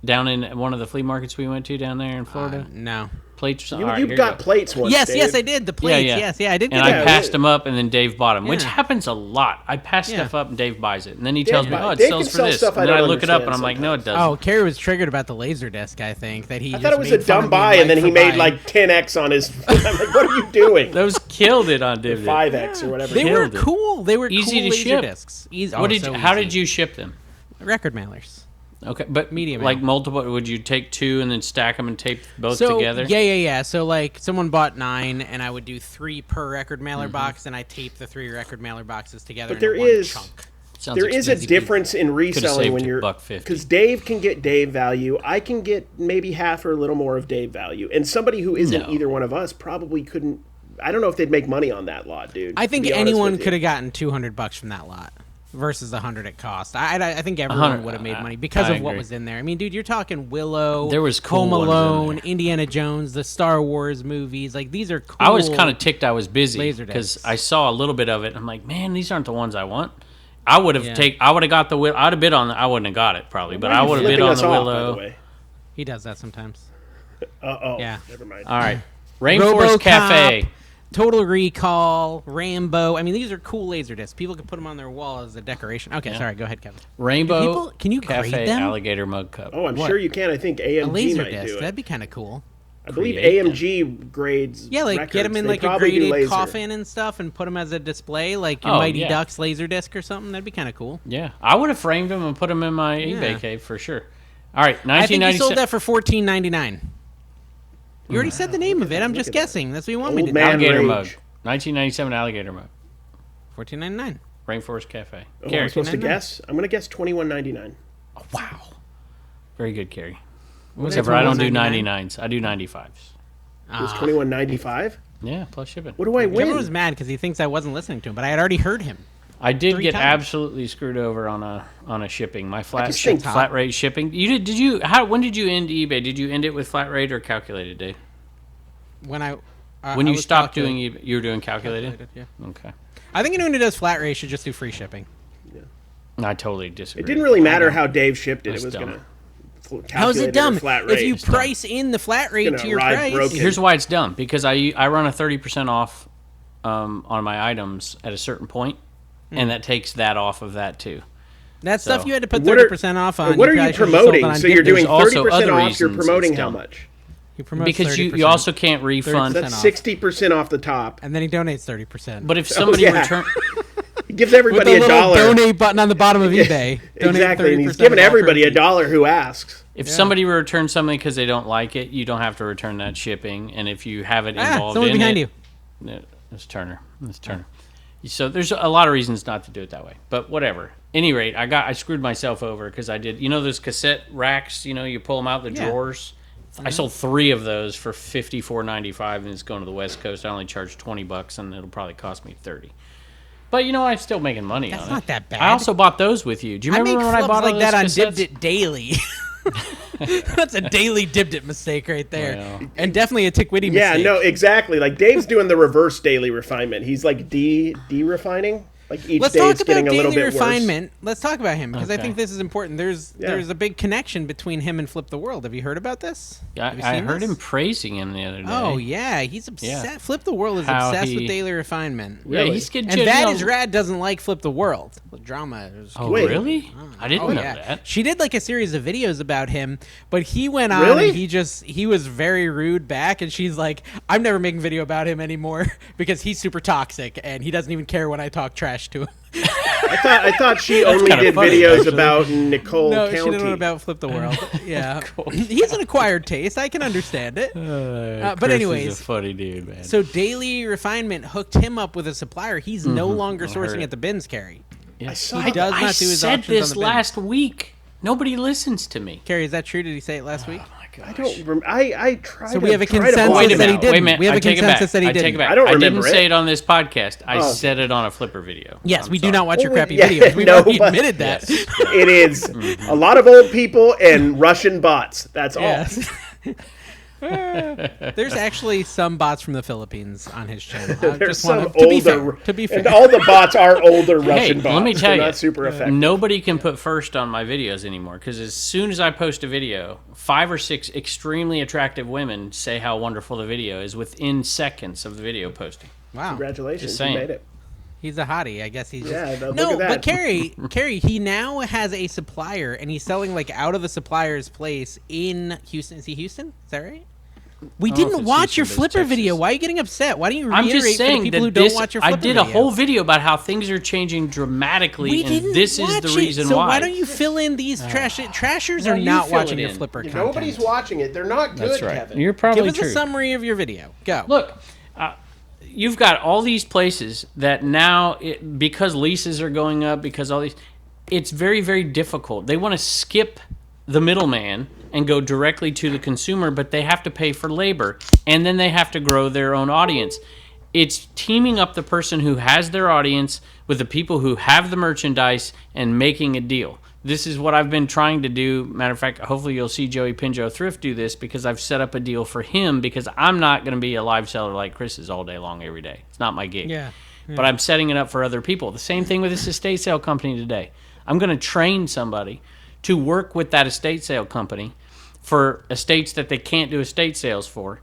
down in one of the flea markets we went to down there in Florida? No. Plates or something? You got plates once, Yes, Dave. yes, I did. The plates, yes, I did. And I passed them up, and then Dave bought them, which Yeah. happens a lot. I pass stuff up, and Dave buys it. And then he tells me, it Dave sells can for sell this. stuff And I then I don't look it up, and I'm understand like, no, it doesn't. Oh, Kerry was triggered about the Laserdisc, I think. That he I thought it was a dumb buy, and then he made like 10x on his... I'm like, what are you doing? Those killed it on Div. 5x or whatever. They were Killed it. cool. They were Easy cool to ship. Laserdiscs. Easy. How did you ship them? Record mailers. Okay, but Medium like mail. multiple, would you take 2 and then stack them and tape both So together? yeah. So like someone bought 9, and I would do 3 per record mailer box, and I tape the 3 record mailer boxes together. But there into one is- chunk. Sounds There is a expensive. difference in saved reselling when you're... $1.50. Because Dave can get Dave value. I can get maybe half or a little more of Dave value. And somebody who isn't No. either one of us probably couldn't... I don't know if they'd make money on that lot, dude. I think to be honest anyone with you. could have gotten $200 from that lot versus $100 it cost. I think everyone 100, would have made money because I of what agree. was in there. I mean, dude, you're talking Willow, There was cool Home ones in Alone, there. Indiana Jones, the Star Wars movies. Like these are cool. I was kind of ticked I was busy Laserdiscs. because I saw a little bit of it. I'm like, man, these aren't the ones I want. I would have Yeah. I would have got the Willow. I'd have bid on. I wouldn't have got it probably, but Why are I you would have bid flipping on us the off, by Willow. the way? He does that sometimes. Yeah. Yeah. Never mind. All right, Rainforest RoboCop, Cafe. Total Recall, Rambo. I mean, these are cool Laserdiscs. People can put them on their wall as a decoration. Okay, sorry. Go ahead, Kevin. Rainbow People- can you grade Cafe them? alligator mug cup. Oh, I'm What? sure you can. I think A AMG might Laserdisc. do it. That'd be kind of cool. I believe Create AMG grades Yeah, like records. get them in They like a probably do graded laser. coffin and stuff, and put them as a display, like your Oh, Mighty yeah. Ducks Laserdisc or something. That'd be kind of cool. Yeah, I would have framed them and put them in my eBay cave for sure. All right, I think you 1997. sold that for $14.99. You already said the name of it. I'm just guessing. That's what you want me Old to man do. Alligator rage. mug. 1997 alligator mug. $14.99. Rainforest Cafe. Oh, Carrie. I'm supposed to $14.99. guess? I'm going to guess $21.99. Wow. Very good, Carrie. What Except is for I don't do $21.99? 99s. I do 95s. It was $21.95. Yeah, plus shipping. What do I Kevin win? was mad because he thinks I wasn't listening to him, but I had already heard him. I did 3 get times. absolutely screwed over on a shipping. My flat just think- flat rate shipping. You did you how when did you end eBay? Did you end it with flat rate or calculated, Dave? When I When you was stopped talking- doing eBay, you were doing calculated? Yeah. Okay. I think anyone who does flat rate should just do free shipping. I totally disagree. It didn't really matter how Dave shipped it. That's it was dumb. going to How is it dumb? Flat rate. If you price in the flat rate gonna to your ride price, broken. Here's why it's dumb because I run a 30% off on my items at a certain point, and that takes that off of that too. that stuff So- you had to put What are- 30% off on. What are you probably should've just sold it promoting? on So you're doing There's also 30% other off. You're reasons promoting it's how dumb. much? He promotes Because 30%. you also can't refund. 30%. That's off. 60% off the top. and then he donates 30%. But if somebody yeah. return, He gives with everybody the a little dollar. donate button on the bottom of eBay. Donate Exactly. And he's 30% giving of all everybody a proceeds. dollar who asks. if somebody returns something because they don't like it, you don't have to return that shipping. And if you have it involved someone's in behind it, you. It's Turner. It's Turner. So there's a lot of reasons not to do it that way. But whatever. Any rate, I screwed myself over because I did. You know those cassette racks? You know you pull them out the Yeah. drawers. I sold 3 of those for $54.95, and it's going to the West Coast. I only charged $20, and it'll probably cost me $30. But you know I'm still making money That's on it. not that bad. I also bought those with you. Do you I remember make when I flubs bought all like that on those Dibbed cassettes? It Daily. That's a daily Dibbed It mistake right there. Well. And definitely a Tick Witty Yeah, mistake. no, exactly. Like Dave's doing the reverse daily refinement. He's like de-refining. Like each Let's day talk it's getting about a little daily bit refinement. Let's talk about him because I Okay. think this is important. There's a big connection between him and Flip the World. Have you heard about this? Have you I seen heard this? him praising him the other day. Oh yeah, he's obsessed. Yeah. Flip the World is How obsessed he- with daily refinement. Yeah, Really? he's getting And That Is Rad doesn't like Flip the World. The drama is Oh, Wait. really? I didn't know that. She did like a series of videos about him, but he went on Really? and he was very rude back, and she's like, I'm never making a video about him anymore because he's super toxic and he doesn't even care when I talk trash to him. I thought she only kinda did funny, videos actually. about Nicole No, County. she didn't know about Flip the World. Yeah. He's an acquired taste. I can understand it. But Chris anyways, is a funny dude, man. so Daily Refinement hooked him up with a supplier. He's no longer heard sourcing it. at the bins, Carrie. Yeah. saw does I not do his said options on this the bins. last week. Nobody listens to me. Carrie, is that true? Did he say it last week? Oh my I gosh. don't remember. I tried So to we have a try to consensus avoid Wait a that he minute. didn't. Wait a minute. We have I a take it back. consensus that he I take didn't. it back. I don't didn't remember say it. it on this podcast. I Oh. said it on a Flipper video. Yes, I'm we do sorry. not watch your Oh, crappy yeah, videos. We've no, already but- admitted that. Yes. It is a lot of old people and Russian bots. That's all. Yes. There's actually some bots from the Philippines on his channel. There's some older, to be fair, and all the bots are older Russian bots. Let me tell you, not super effective. Nobody can put first on my videos anymore because as soon as I post a video, 5 or 6 extremely attractive women say how wonderful the video is within seconds of the video posting. Wow! Congratulations, you made it. He's a hottie. I guess he's just... No, look at that. But Carrie, he now has a supplier, and he's selling like out of the supplier's place in Houston. Is he Houston? Is that right? We didn't watch your Flipper video. Why are you getting upset? Why don't you reiterate I'm just saying for the people that who don't watch your Flipper video? I did a whole video about how things are changing dramatically, and this is the reason why. So why don't you fill in these trashers are not watching your Flipper content? Nobody's watching it. They're not good, That's right. Kevin. You're probably Give us a summary of your video. Go. Look, you've got all these places that now, because leases are going up, because all these, it's very, very difficult. They want to skip the middleman and go directly to the consumer, but they have to pay for labor, and then they have to grow their own audience. It's teaming up the person who has their audience with the people who have the merchandise and making a deal. This is what I've been trying to do. Matter of fact, hopefully you'll see Joey Pinjo Thrift do this because I've set up a deal for him because I'm not going to be a live seller like Chris is all day long every day. It's not my gig. Yeah. But I'm setting it up for other people. The same thing with this estate sale company today. I'm going to train somebody to work with that estate sale company for estates that they can't do estate sales for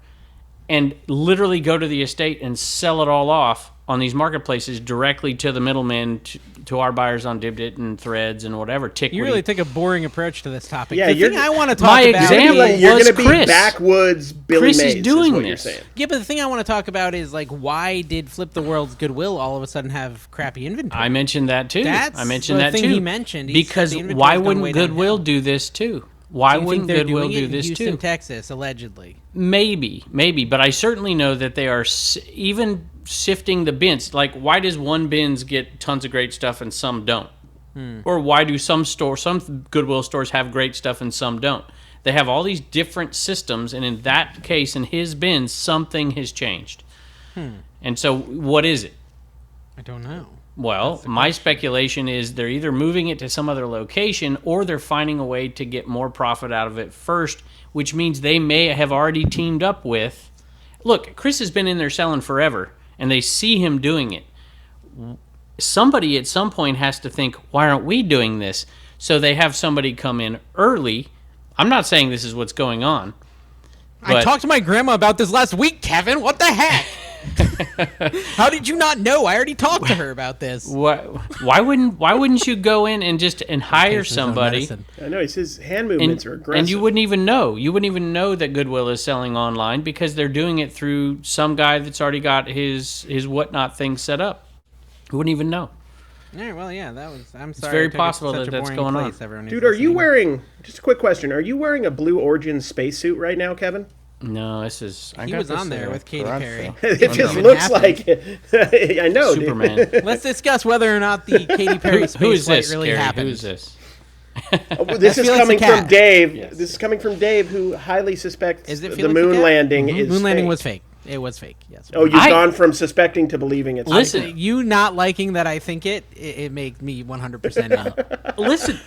and literally go to the estate and sell it all off on these marketplaces directly to the middlemen, to our buyers on Dibdit and Threads and whatever. You really take a boring approach to this topic. Yeah, the thing I want to talk my about example is... You're going to Chris. be backwoods Billy Chris Mays, is doing what this. You're saying. Yeah, but the thing I want to talk about is, like, why did Flip the World's Goodwill all of a sudden have crappy inventory? I mentioned that too. That's I mentioned the that thing too. he mentioned. He Because said the why inventory's gone way wouldn't Goodwill downhill. do this too? Why Do you wouldn't think they're Goodwill doing it do in this Houston, too? Texas, allegedly? Maybe, but I certainly know that they are even sifting the bins. Like, why does one bins get tons of great stuff and some don't? Or why do some Goodwill stores have great stuff and some don't? They have all these different systems, and in that case, in his bins, something has changed. And so, what is it? I don't know. Well, my speculation is they're either moving it to some other location or they're finding a way to get more profit out of it first, which means they may have already teamed up with... Look, Chris has been in there selling forever, and they see him doing it. Somebody at some point has to think, why aren't we doing this? So they have somebody come in early. I'm not saying this is what's going on. I talked to my grandma about this last week, Kevin. What the heck? How did you not know? I already talked to her about this. Why wouldn't you go in and hire somebody? I know, he says hand movements are aggressive. And you wouldn't even know. You wouldn't even know that Goodwill is selling online because they're doing it through some guy that's already got his whatnot thing set up. You wouldn't even know. All right, well, yeah, that was... I'm sorry. It's very possible that that's going on. Dude, are you wearing... Just a quick question. Are you wearing a Blue Origin spacesuit right now, Kevin? No, this is... He was on there with Katy Perry. It just looks like... I know, Superman. dude. Let's discuss whether or not the Katy Perry space flight really happened. Who is this? This is coming from Dave. Yes. This is coming from Dave, who highly suspects the Felix moon the cat? landing is Moon landing fake. was fake. It was fake, yes. Oh, you've gone from suspecting to believing it's Listen, fake. You not liking that I think it makes me 100% Listen,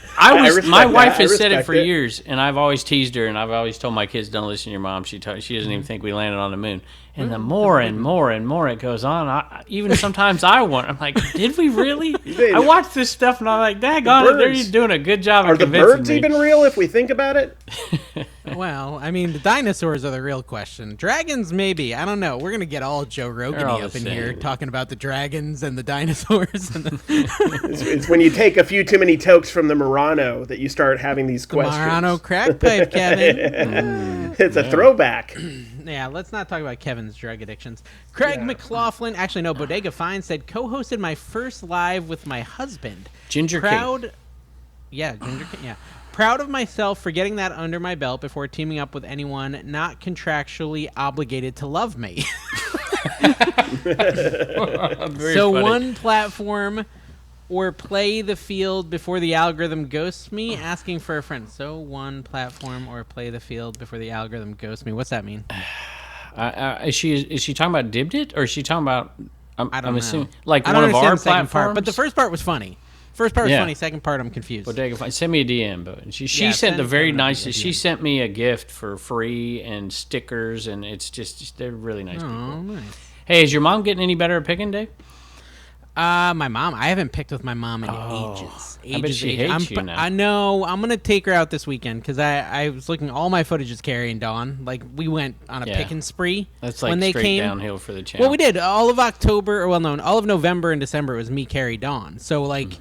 my wife has said it for years, and I've always teased her, and I've always told my kids, don't listen to your mom. She doesn't even think we landed on the moon. And the more and more and more it goes on, even sometimes I'm like, did we really? I watch this stuff, and I'm like, daggone it, they're doing a good job of convincing me. Are the birds even real if we think about it? Well, I mean, the dinosaurs are the real question. Dragons, maybe. I don't know. We're going to get all Joe Rogan up in here talking about the dragons and the dinosaurs. And it's when you take a few too many tokes from the Murano that you start having these questions. Murano crack pipe, Kevin. It's a throwback. Yeah, let's not talk about Kevin's drug addictions. Craig McLaughlin, actually no, Bodega Fine said, co-hosted my first live with my husband. Ginger King. Yeah, Ginger King, yeah. Proud of myself for getting that under my belt before teaming up with anyone not contractually obligated to love me. So funny. One platform or play the field before the algorithm ghosts me, asking for a friend. So one platform or play the field before the algorithm ghosts me. What's that mean? Is she talking about Dibdit, or is she talking about? I'm assuming like I don't one of our the second platforms. part, but the first part was funny. First part was funny. Second part, I'm confused. Bodega, send me a DM. But she sent the very nice. She sent me a gift for free and stickers, and it's just they're really nice people. Nice. Hey, is your mom getting any better at picking, Dave? My mom. I haven't picked with my mom in ages. I bet she hates you now. I know. I'm gonna take her out this weekend because I was looking. All my footage is Carrie and Dawn. Like we went on a picking spree. That's like when they straight came downhill for the channel. Well, we did all of October. All of November and December. It was me, Carrie, Dawn. So like.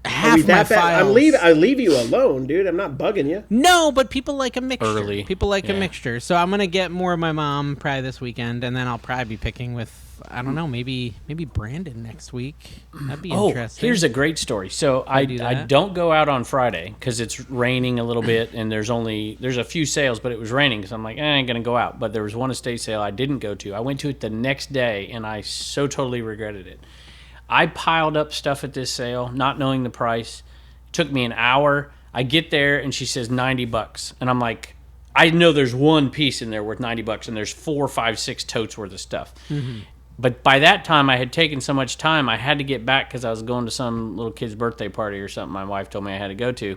Half my files. I leave you alone, dude. I'm not bugging you. No, but people like a mixture. Early. People like a mixture. So I'm gonna get more of my mom probably this weekend, and then I'll probably be picking with I don't know, maybe Brandon next week. That'd be interesting. Here's a great story. So I don't go out on Friday because it's raining a little bit, and there's a few sales, but it was raining, so I'm like, I ain't gonna go out. But there was one estate sale I didn't go to. I went to it the next day, and I so totally regretted it. I piled up stuff at this sale, not knowing the price. It took me an hour. I get there, and she says $90. And I'm like, I know there's one piece in there worth $90, and there's 4, 5, 6 totes worth of stuff. Mm-hmm. But by that time, I had taken so much time, I had to get back because I was going to some little kid's birthday party or something my wife told me I had to go to.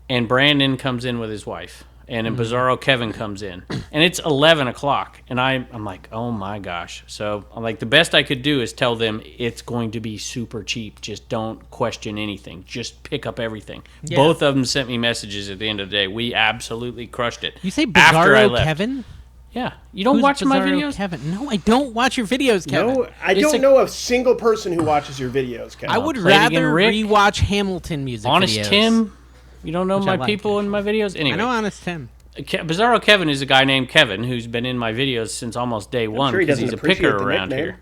And Brandon comes in with his wife. And then Bizarro Kevin comes in. And it's 11 o'clock. And I'm like, oh, my gosh. So I'm like, the best I could do is tell them it's going to be super cheap. Just don't question anything. Just pick up everything. Yeah. Both of them sent me messages at the end of the day. We absolutely crushed it. You say Bizarro Kevin? Yeah. You don't watch my videos? Kevin? No, I don't watch your videos, Kevin. No, I don't know a single person who watches your videos, Kevin. I would rather rewatch Hamilton music Honest videos. Tim? You don't know my people in my videos? Anyway. I know Honest Tim. Bizarro Kevin is a guy named Kevin who's been in my videos since almost day one because he's a picker around here.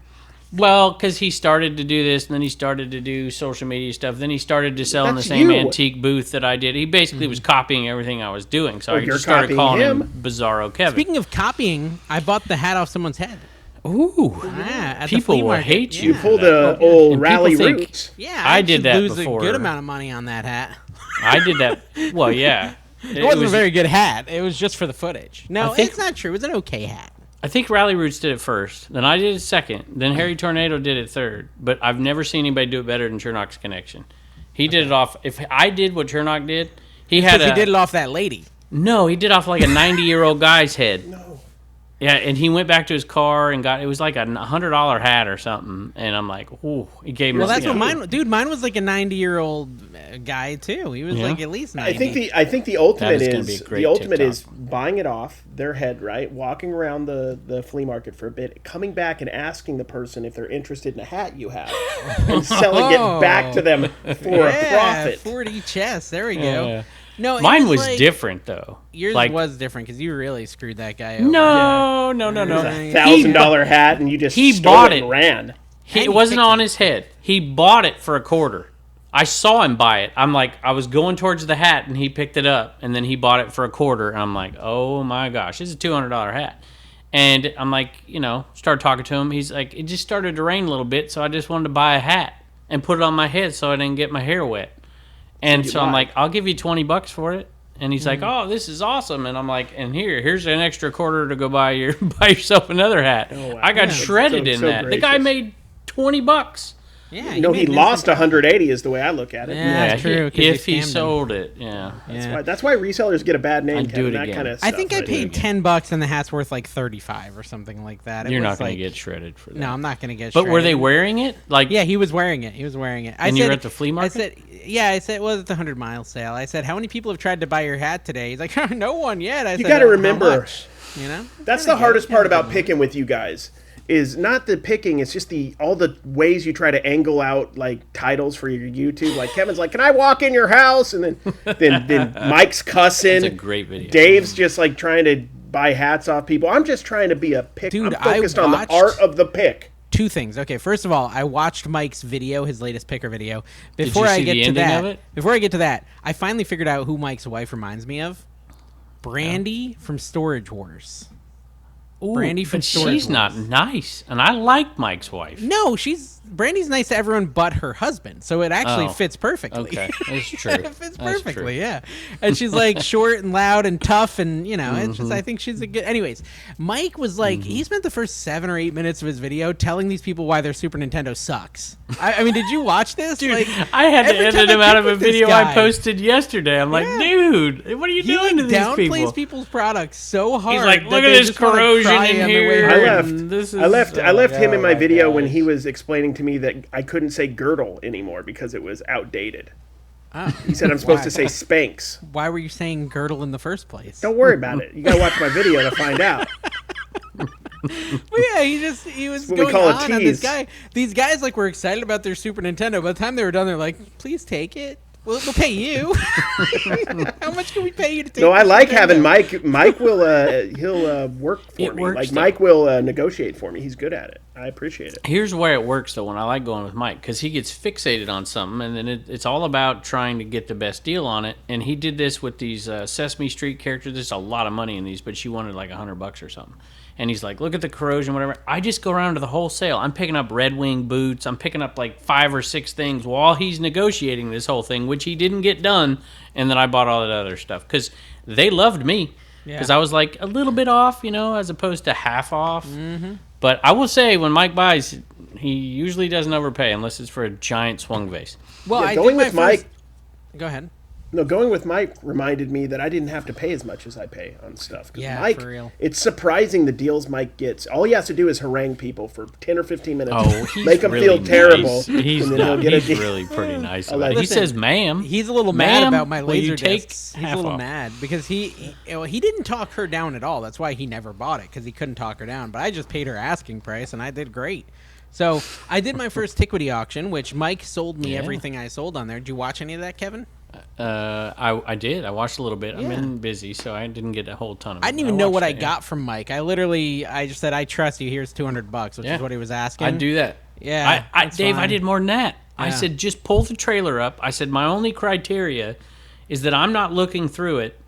Well, because he started to do this, and then he started to do social media stuff. Then he started to sell in the same antique booth that I did. He basically was copying everything I was doing, so I just started calling him Bizarro Kevin. Speaking of copying, I bought the hat off someone's head. Ooh, people will hate you. You pulled the old rally roots. Yeah, I did that lose before. A good amount of money on that hat. I did that. Well, yeah. It wasn't a very good hat. It was just for the footage. No, it's not true. It was an okay hat. I think Rally Roots did it first. Then I did it second. Then Harry Tornado did it third. But I've never seen anybody do it better than Chernok's Connection. He did it off. If I did what Chernok did, he did it off that lady. No, he did off like a 90-year-old guy's head. No. Yeah, and he went back to his car and it was like a $100 hat or something. And I'm like, ooh, he gave me. Well, that's what mine was like a 90-year-old guy too. He was like at least 90. I think the ultimate is buying it off their head, right? Walking around the flea market for a bit, coming back and asking the person if they're interested in a hat you have, and selling it back to them for a profit. 40 chests. There we go. No, mine was different though. Yours was different because you really screwed that guy over. No. It was a $1,000 hat, and you just bought it and ran. It wasn't on his head. He bought it for $0.25. I saw him buy it. I'm like, I was going towards the hat, and he picked it up, and then he bought it for $0.25. And I'm like, oh my gosh, this is a $200 hat. And I'm like, started talking to him. He's like, it just started to rain a little bit, so I just wanted to buy a hat and put it on my head so I didn't get my hair wet. And so I'm like, I'll give you $20 for it. And he's like, oh, this is awesome. And I'm like, and here's an extra $0.25 to go buy yourself another hat. Oh, wow. I got shredded in that. Gracious. The guy made $20. Yeah, he lost 180 is the way I look at it. Yeah, that's true. If he sold it, That's why resellers get a bad name. That kind of stuff. I think I paid $10 and the hat's worth like $35 or something like that. You're not going to get shredded for that. No, I'm not going to get shredded. But were they wearing it? Yeah, he was wearing it. You were at the flea market? I said, well, it's a 100-mile sale. I said, how many people have tried to buy your hat today? He's like, no one yet. You got to remember, that's the hardest part about picking with you guys. Is not the picking, it's just all the ways you try to angle out like titles for your YouTube. Like Kevin's like, can I walk in your house? And then Mike's cussing. That's a great video. Dave's just like trying to buy hats off people. I'm just trying to be a pick. Dude, I'm focused on the art of the pick. Two things. Okay, first of all, I watched Mike's video, his latest picker video. Before I get to that, I finally figured out who Mike's wife reminds me of. Brandy from Storage Wars. Brandy from Storage she's Wars. not nice, and I like Mike's wife. No, Brandy's nice to everyone but her husband, so it actually fits perfectly. Okay, it's true. It fits perfectly, yeah. And she's like short and loud and tough, and it's just I think she's a good. Anyways, Mike was like he spent the first 7 or 8 minutes of his video telling these people why their Super Nintendo sucks. I mean, did you watch this? Dude, like, I had to edit him out of a video I guy, posted yesterday. I'm like, dude, what are you doing to these people? He downplays people's products so hard. He's like, look at this corrosion in here. I left him in my video when he was explaining to me that I couldn't say girdle anymore because it was outdated. Oh. He said I'm supposed to say Spanx. Why were you saying girdle in the first place? Don't worry about it. You gotta watch my video to find out. Well, yeah, he was what going we call on a this tease. guy. These guys like were excited about their Super Nintendo. By the time they were done, they're like, "Please take it. We'll pay you. How much can we pay you to take?" No, I like Nintendo? having Mike. Mike will he'll work for me. Works, like though. Mike will negotiate for me. He's good at it. I appreciate it. Here's where it works, though, when I like going with Mike, because he gets fixated on something, and then it's all about trying to get the best deal on it. And he did this with these Sesame Street characters. There's a lot of money in these, but she wanted like $100 or something. And he's like, look at the corrosion, whatever. I just go around to the wholesale. I'm picking up Red Wing boots. I'm picking up like 5 or 6 things while he's negotiating this whole thing, which he didn't get done. And then I bought all that other stuff because they loved me. Because I was like a little bit off, as opposed to half off. Mm-hmm. But I will say, when Mike buys, he usually doesn't overpay unless it's for a giant swung vase. Well, Yeah, I going did with my first... Mike. Go ahead. No, going with Mike reminded me that I didn't have to pay as much as I pay on stuff. 'Cause Yeah, Mike, for real. it's surprising the deals Mike gets. All he has to do is harangue people for 10 or 15 minutes. Oh, he's make them really feel terrible. nice. He's and then he'll not. get a He's deal. really pretty nice. I About like it. He Listen, says, "Ma'am." He's a little mad Ma'am, about my will you laser take discs. He's half a little off? mad because he didn't talk her down at all. That's why he never bought it, because he couldn't talk her down. But I just paid her asking price, and I did great. So I did my first Tiquity auction, which Mike sold me everything I sold on there. Did you watch any of that, Kevin? I did. I watched a little bit. Yeah. I've been busy, so I didn't get a whole ton of it. I didn't even know watched what I it, yeah. got from Mike. I just said, I trust you. Here's $200, which is what he was asking. I'd do that. Yeah, Dave, fine. I did more than that. I Yeah. said, just pull the trailer up. I said, my only criteria is that I'm not looking through it,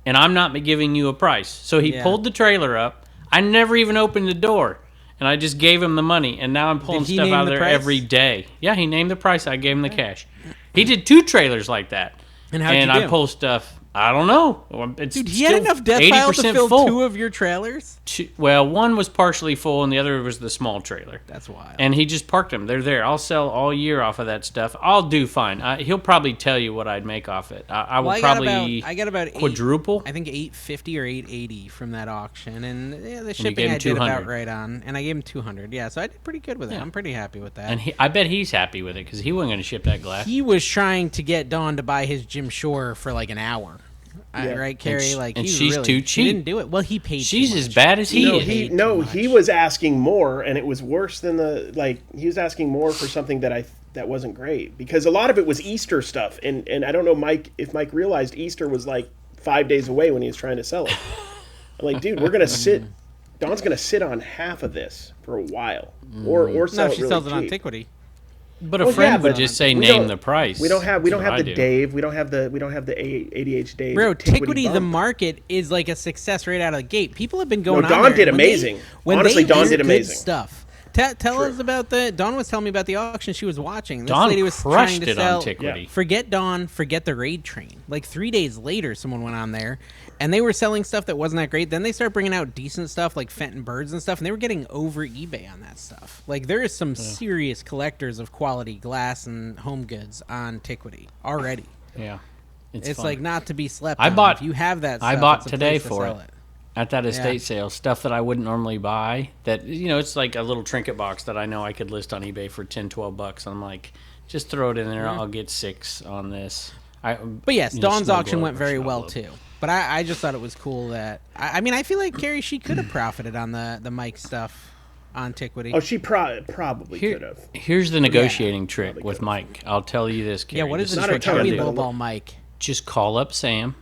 and I'm not giving you a price. So he pulled the trailer up. I never even opened the door, and I just gave him the money, and now I'm pulling Did he stuff name out of the there price? every day. Yeah, he named the price. I gave him the cash. He did 2 trailers like that. And how'd you do? I pull stuff. I don't know. It's Dude, he had enough death files to fill full. 2 of your trailers? Well, one was partially full, and the other was the small trailer. That's wild. And he just parked them. They're there. I'll sell all year off of that stuff. I'll do fine. He'll probably tell you what I'd make off it. I will probably I got about quadruple. I think $850 or $880 from that auction, and the you gave shipping him I did about $200. right on, and I gave him $200. Yeah, so I did pretty good with it. I'm pretty happy with that. And I bet he's happy with it because he wasn't going to ship that glass. He was trying to get Dawn to buy his Jim Shore for like an hour. Yeah. Right, Carrie? Like, and he she's really, too He cheap. didn't do it. Well, he paid. She's too as much. bad as he No, is. he was asking more, and it was worse than he was asking more for something that wasn't great, because a lot of it was Easter stuff, and I don't know if Mike realized Easter was like 5 days away when he was trying to sell it. I'm like, dude, we're gonna sit. Dawn's gonna sit on half of this for a while, or sell No, it she really sells it on cheap. Tiquity. But a Well, friend yeah, would but just say, we name don't- the price. We don't have That's what I the do. Dave. We don't have the ADH Dave. Bro, Tiquity, the bump. market is like a success right out of the gate. People have been going on Dawn there. did When amazing. When Honestly, they Dawn do did good amazing. stuff. Tell us about Dawn was telling me about the auction she was watching. This Dawn lady was crushed trying to it sell. on Tiquity. Forget Dawn, forget the raid train. Like 3 days later, someone went on there, and they were selling stuff that wasn't that great. Then they started bringing out decent stuff like Fenton Birds and stuff, and they were getting over eBay on that stuff. Like there is some serious collectors of quality glass and home goods on Tiquity already. Yeah. It's fun. like not to be slept I on. bought- If you have that stuff, I bought it's a today place to for sell it. At that estate Yeah. sale, stuff that I wouldn't normally buy, that, it's like a little trinket box that I know I could list on eBay for $10-12. I'm like, just throw it in there. I'll get 6 on this. But yes, you know, Dawn's snow auction globe went or very snow well globe. too. But I just thought it was cool that I mean I feel like Carrie, she could have profited on the Mike stuff on Tiquity. Oh, she probably could have. Here's the negotiating trick with Mike. I'll tell you this, Carrie. Yeah, what is This the not trick? a How do we ton, but- lowball Mike? Just call up Sam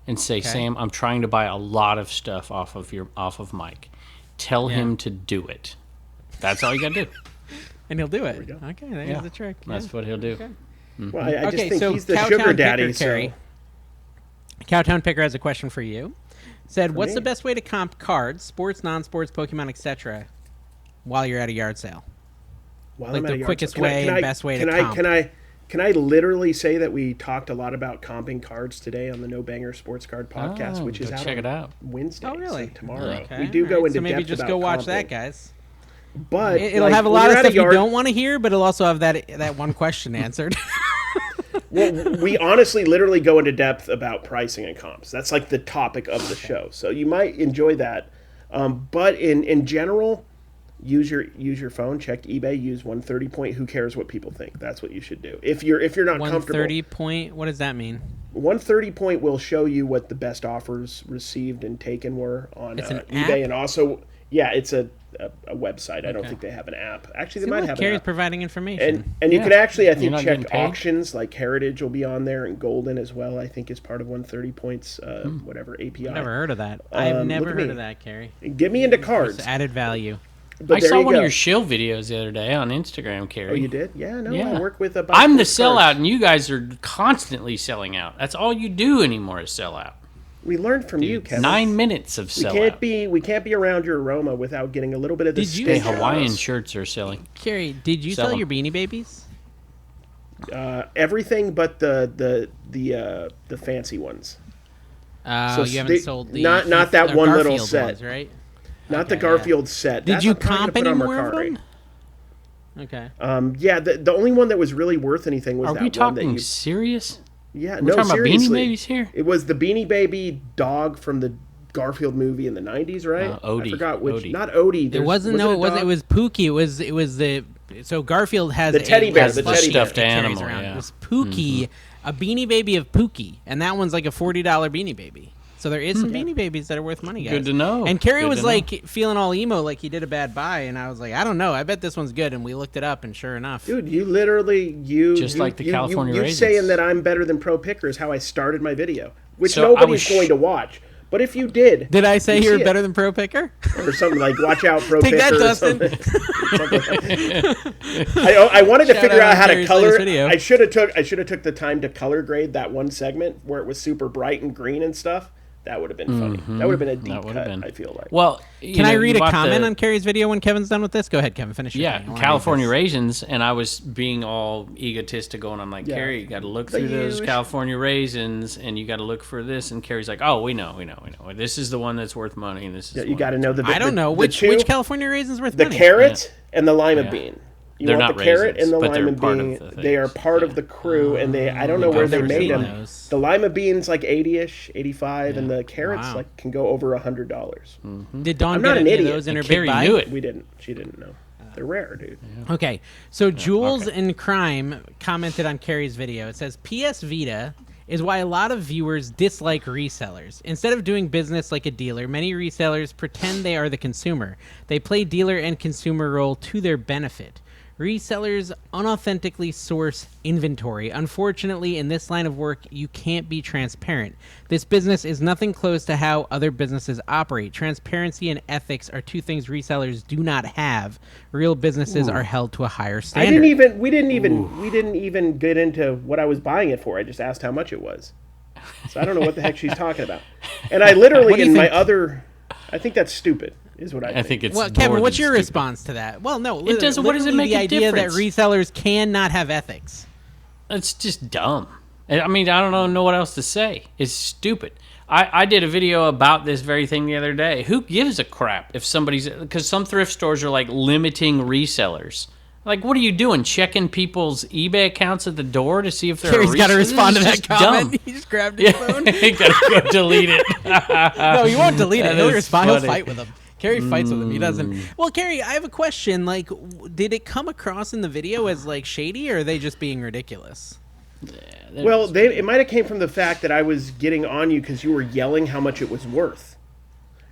and say, Sam, I'm trying to buy a lot of stuff off of Mike. Tell him to do it. That's all you got to do. And he'll do it. Okay, there's the trick. That's what he'll do. Okay. Well, I just Okay, think so he's the Cowtown sugar Picker, daddy. Carrie. So Cowtown Picker has a question for you. Said, what's the best way to comp cards, sports, non-sports, Pokemon, etc., while you're at a yard sale? While like I'm at the quickest way and best way to comp. Can I literally say that we talked a lot about comping cards today on the No Banger Sports Card podcast, which is out check it out Wednesday. Oh, really? So tomorrow. Okay. We do go into so maybe depth just about go watch comping. that, guys. But it'll have a lot of stuff you don't want to hear, but it'll also have that one question answered. Well, we honestly literally go into depth about pricing and comps. That's like the topic of the show. So you might enjoy that. But in general, use your phone, check eBay, use 130 point. Who cares what people think? That's what you should do. If you're not 130 comfortable. 130 point, what does that mean? 130 point will show you what the best offers received and taken were on eBay, app? and also it's a website. I don't think they have an app. Actually, they might have Carrie's an app. providing information. And you can actually, I think, check check auctions, like Heritage will be on there, and Golden as well, I think, is part of 130 points, whatever API. I've never heard of that. I've never heard of that, Carrie. Get me into cards. It's added value. But I saw one of your shill videos the other day on Instagram, Carrie. Oh, you did? Yeah, no, I work with a bunch I'm the of sellout, cards. and you guys are constantly selling out. That's all you do anymore is sell out. We learned from you, Kevin. 9 minutes of sellout. We can't be around your aroma without getting a little bit of the The Hawaiian shirts are selling. Carrie, did you sell your Beanie Babies? Everything but the fancy ones. So you haven't sold the not that one Garfield little set, ones, right? Not the Garfield set. Did That's you comp any more of Mercari. them? Okay. Yeah, the only one that was really worth anything was Are that we one that talking you. serious? Yeah, We're talking seriously. about Beanie Babies here? It was the Beanie Baby dog from the Garfield movie in the 90s, right? Odie. I forgot which. Odie. Not Odie. It wasn't. Was No, it it wasn't. It was Pookie. It was the. So Garfield has The teddy bear, a the plushie teddy bear. Stuffed that carries animal, around. yeah. It was Pookie, a Beanie Baby of Pookie, and that one's like a $40 Beanie Baby. So there is some Beanie Babies that are worth money, guys. Good to know. And Carrie Good was to like feeling all emo, like he did a bad buy, and I was like, I don't know. I bet this one's good, and we looked it up, and sure enough, Dude, you literally like the California Raisins. saying that I'm better than Pro Picker is how I started my video, which So nobody's going to watch. But if you did I say you're see better than Pro Picker? or something like watch out Pro Take Picker that, or Dustin. something. I wanted to Shout figure out out how to Carrie's color. latest video. I should have took the time to color grade that one segment where it was super bright and green and stuff. That would have been funny. That would have been a deep cut, I feel like. Well, Can I read a comment on Carrie's video when Kevin's done with this? Go ahead, Kevin. Finish your thing. I wanna California read this. Raisins, and I was being all egotistical, and I'm like, Carrie, you got to look through those huge. California Raisins, and you got to look for this. And Carrie's like, oh, we know. This is the one that's worth money, and this is. You got to know the. I don't know which California Raisins worth the money. carrot and the lima bean. You They're want not the carrot raisins, and the but they're lima part bean. of the They are things. part of the crew, and I don't know where they never made seen them. those. The lima beans like 80ish, 85, and the carrots Wow. like can go over $100. Did Dawn I'm get not an any of idiot. those in her And Carrie big buy? knew it. We didn't. She didn't know. They're rare, dude. Okay, so Jules in Crime commented on Carrie's video. It says, PS Vita is why a lot of viewers dislike resellers. Instead of doing business like a dealer, many resellers pretend they are the consumer. They play dealer and consumer role to their benefit. Resellers unauthentically source inventory. Unfortunately, in this line of work, you can't be transparent. This business is nothing close to how other businesses operate. Transparency and ethics are two things resellers do not have. Real businesses are held to a higher standard. We didn't even get into what I was buying it for. I just asked how much it was. So I don't know what the heck she's talking about. And I literally I think that's stupid. Is what I think. it's Well, Kevin, more what's than your stupid. response to that? Well, no. It doesn't. What does it make the a idea difference? that resellers cannot have ethics? It's just dumb. I mean, I don't know what else to say. It's stupid. I did a video about this very thing the other day. Who gives a crap if somebody's... Because some thrift stores are, like, limiting resellers. Like, what are you doing? Checking people's eBay accounts at the door to see if they're Carrie's got to respond to This is that just comment. dumb. He just grabbed his phone. You gotta go delete it. No, you won't delete it. That He'll is respond. He'll funny. fight with him. Carrie fights with him. He doesn't. Well, Carrie, I have a question. Like, did it come across in the video as, like, shady, or are they just being ridiculous? Well, it might have came from the fact that I was getting on you because you were yelling how much it was worth.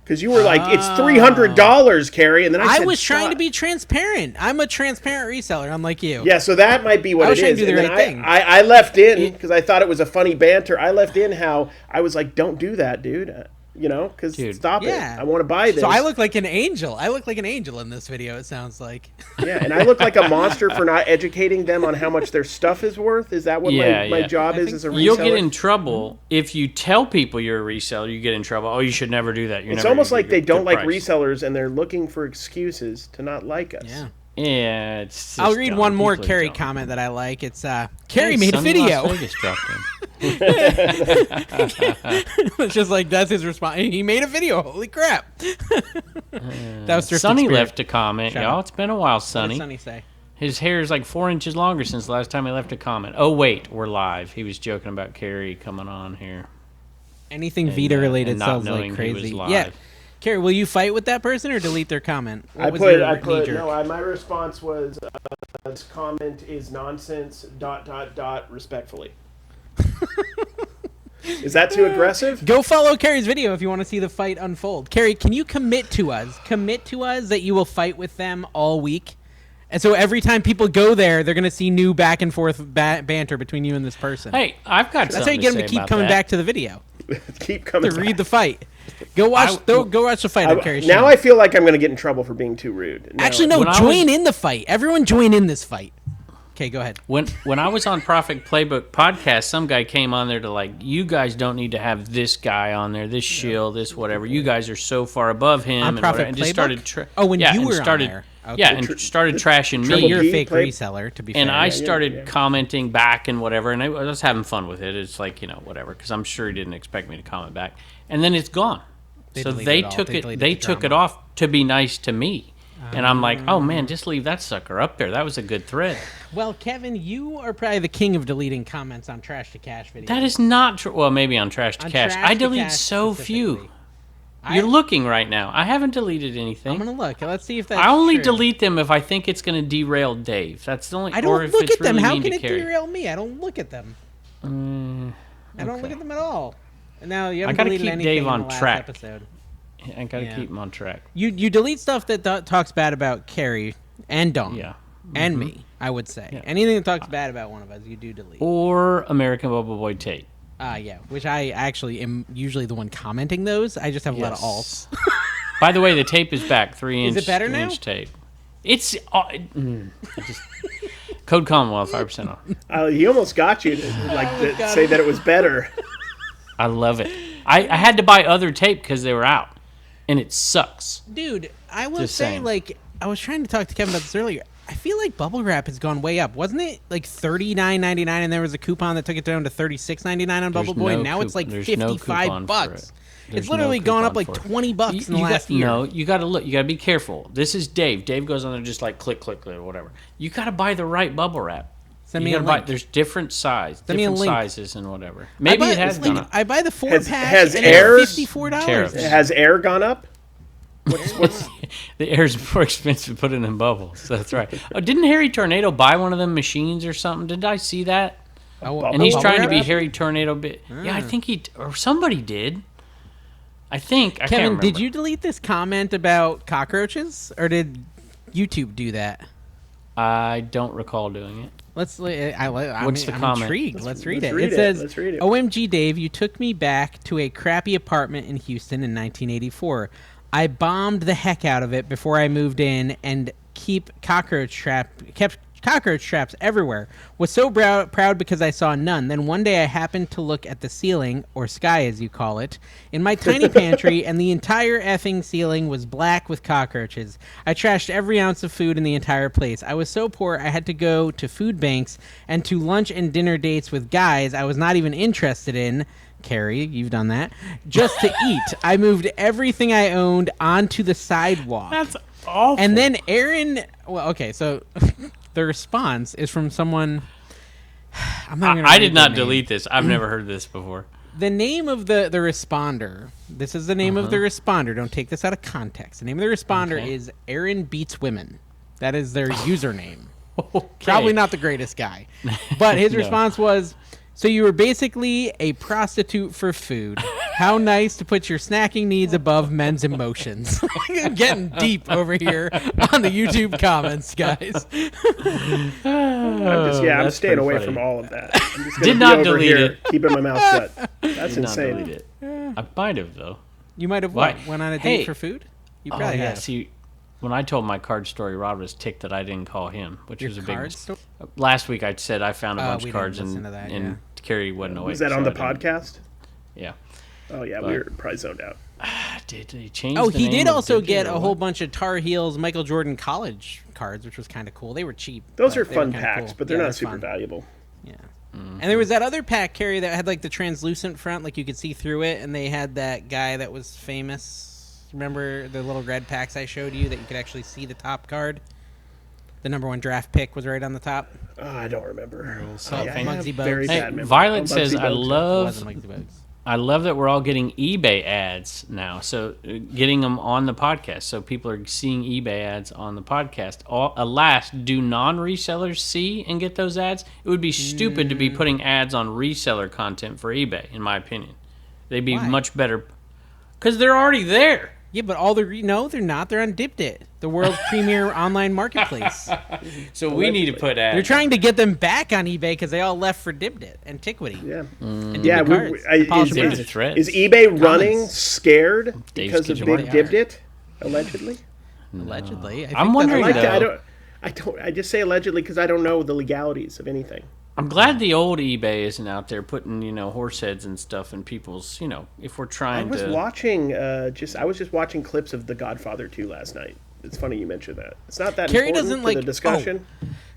Because you were like, it's $300, Carrie, and then I said, was trying to be transparent. I'm a transparent reseller. I'm like you. Yeah, so that might be what I was it trying is. to do the And right then thing. I left in because I thought it was a funny banter. I left in how I was like, don't do that, dude. Because stop it. I want to buy this. So I look like an angel. I look like an angel in this video, it sounds like. Yeah, and I look like a monster for not educating them on how much their stuff is worth. Is that what my job is as a reseller? You'll get in trouble if you tell people you're a reseller. You get in trouble. Oh, you should never do that. It's almost like they don't like resellers, and they're looking for excuses to not like us. Yeah. Yeah, it's I'll read one more Carrie comment that I like. It's Carrie made a video. It's just like that's his response. He made a video. Holy crap! That was Sonny left a comment, y'all. It's been a while, Sonny. What did Sonny say? His hair is like 4 inches longer since the last time he left a comment. Oh wait, we're live. He was joking about Carrie coming on here. Anything Vita related sounds like crazy. Yeah. Carrie, will you fight with that person or delete their comment? My response was, this comment is nonsense, ... respectfully. Is that too aggressive? Go follow Carrie's video if you want to see the fight unfold. Carrie, can you commit to us that you will fight with them all week? And so every time people go there, they're going to see new back and forth banter between you and this person. Hey, I've got That's how you get them to keep coming back to the video. Keep coming to read the fight. Go watch the fight on Carrie's channel. Now I feel like I'm going to get in trouble for being too rude. Actually, no. Join in the fight. Everyone join in this fight. Okay, go ahead. When I was on Profit Playbook podcast, some guy came on there to like, you guys don't need to have this guy on there, this shill, this whatever. You guys are so far above him. On Profit and Playbook? Just started you were on there. Okay. Yeah, and started trashing me. You're a fake reseller, to be fair. And I started commenting back and whatever, and I was having fun with it. It's like, whatever, because I'm sure he didn't expect me to comment back. And then it's gone. They took it off to be nice to me. And I'm like, oh man, just leave that sucker up there. That was a good thread. Well, Kevin, you are probably the king of deleting comments on Trash to Cash videos. That is not true. Well, maybe on Trash to Cash. I delete so few. You're looking right now. I haven't deleted anything. I'm gonna look. Let's see if that's I only true. delete them if I think it's going to derail Dave. That's the only. I don't look at them. Really How can it derail me? I don't look at them. I don't look at them at all. And now you haven't deleted anything Dave on in the last track. episode. I got to keep him on track. You delete stuff that talks bad about Carrie and Dawn. Yeah. And me, I would say. Yeah. Anything that talks bad about one of us, you do delete. Or American Bubble Boy Tate. Yeah, which I actually am usually the one commenting those. I just have a lot of alts. By the way, the tape is back. 3-inch. Is it better now? 3-inch tape. It's Code Commonwealth 5% off. He almost got you to say that it was better. I love it. I had to buy other tape because they were out, and it sucks. Dude, I will say, I was trying to talk to Kevin about this earlier. I feel like bubble wrap has gone way up. Wasn't it like $39.99 and there was a coupon that took it down to $36.99 on Bubble Boy? And now it's like $55. It's literally gone up like $20 in the last year. No, you got to look. You got to be careful. This is Dave. Dave goes on there just like click, click, click, or whatever. You got to buy the right bubble wrap. Send me a link. There's different sizes and whatever. Maybe it has gone up. I buy the 4-pack has and it's $54. Has air gone up? What's the air's more expensive putting in bubbles. That's right. Oh, didn't Harry Tornado buy one of them machines or something? Did I see that? And he's trying to be Harry Tornado. Yeah, I think or somebody did. I think. Kevin, can't remember. Did you delete this comment about cockroaches, or did YouTube do that? I don't recall doing it. What's the comment? I'm intrigued. Let's read it. It says, OMG Dave, you took me back to a crappy apartment in Houston in 1984. I bombed the heck out of it before I moved in and kept cockroach traps everywhere. Was so proud because I saw none. Then one day I happened to look at the ceiling, or sky as you call it, in my tiny pantry, and the entire effing ceiling was black with cockroaches. I trashed every ounce of food in the entire place. I was so poor I had to go to food banks and to lunch and dinner dates with guys I was not even interested in. Carrie, you've done that. Just to eat. I moved everything I owned onto the sidewalk. That's awful. And then Aaron... Well, okay, so the response is from someone... I did not delete this. I've never heard this before. The name of the responder... This is the name of the responder. Don't take this out of context. The name of the responder is Aaron Beats Women. That is their username. Okay. Probably not the greatest guy. But his response was... So you were basically a prostitute for food. How nice to put your snacking needs above men's emotions. Getting deep over here on the YouTube comments, guys. I'm staying away from all of that. I'm just Did not delete it. Keeping my mouth shut. That's Did insane. Not delete it. I might have though. You might have went on a date for food. You probably have. See, when I told my card story, Rod was ticked that I didn't call him, which was a big story? Last week I said I found a bunch of cards and Carrie wasn't awake. Was that on the podcast? Yeah. Oh yeah, we were probably zoned out. Did he change? He did also get a whole bunch of Tar Heels Michael Jordan college cards, which was kind of cool. They were cheap. Those are fun packs, cool. But they're not super valuable. Yeah. Mm-hmm. And there was that other pack, Carrie, that had like the translucent front, like you could see through it, and they had that guy that was famous. Remember the little red packs I showed you that you could actually see the top card? The number 1 draft pick was right on the top. Oh, I don't remember. Muggsy Bogues. Hey, Violet says, I love that we're all getting eBay ads now. So getting them on the podcast. So people are seeing eBay ads on the podcast. Alas, do non-resellers see and get those ads? It would be stupid to be putting ads on reseller content for eBay, in my opinion. They'd be much better because they're already there. Yeah, but no, they're not. They're on Dipdit, the world's premier online marketplace. So we need to put ads. They're trying to get them back on eBay because they all left for Dipdit, Antiquity. Yeah. And is eBay running scared because of big Dipdit? Allegedly. Allegedly. I'm wondering. I just say allegedly because I don't know the legalities of anything. I'm glad the old eBay isn't out there putting, horse heads and stuff in people's, if we're trying to... I was just watching clips of The Godfather 2 last night. It's funny you mentioned that. It's not that Carrie important for the discussion.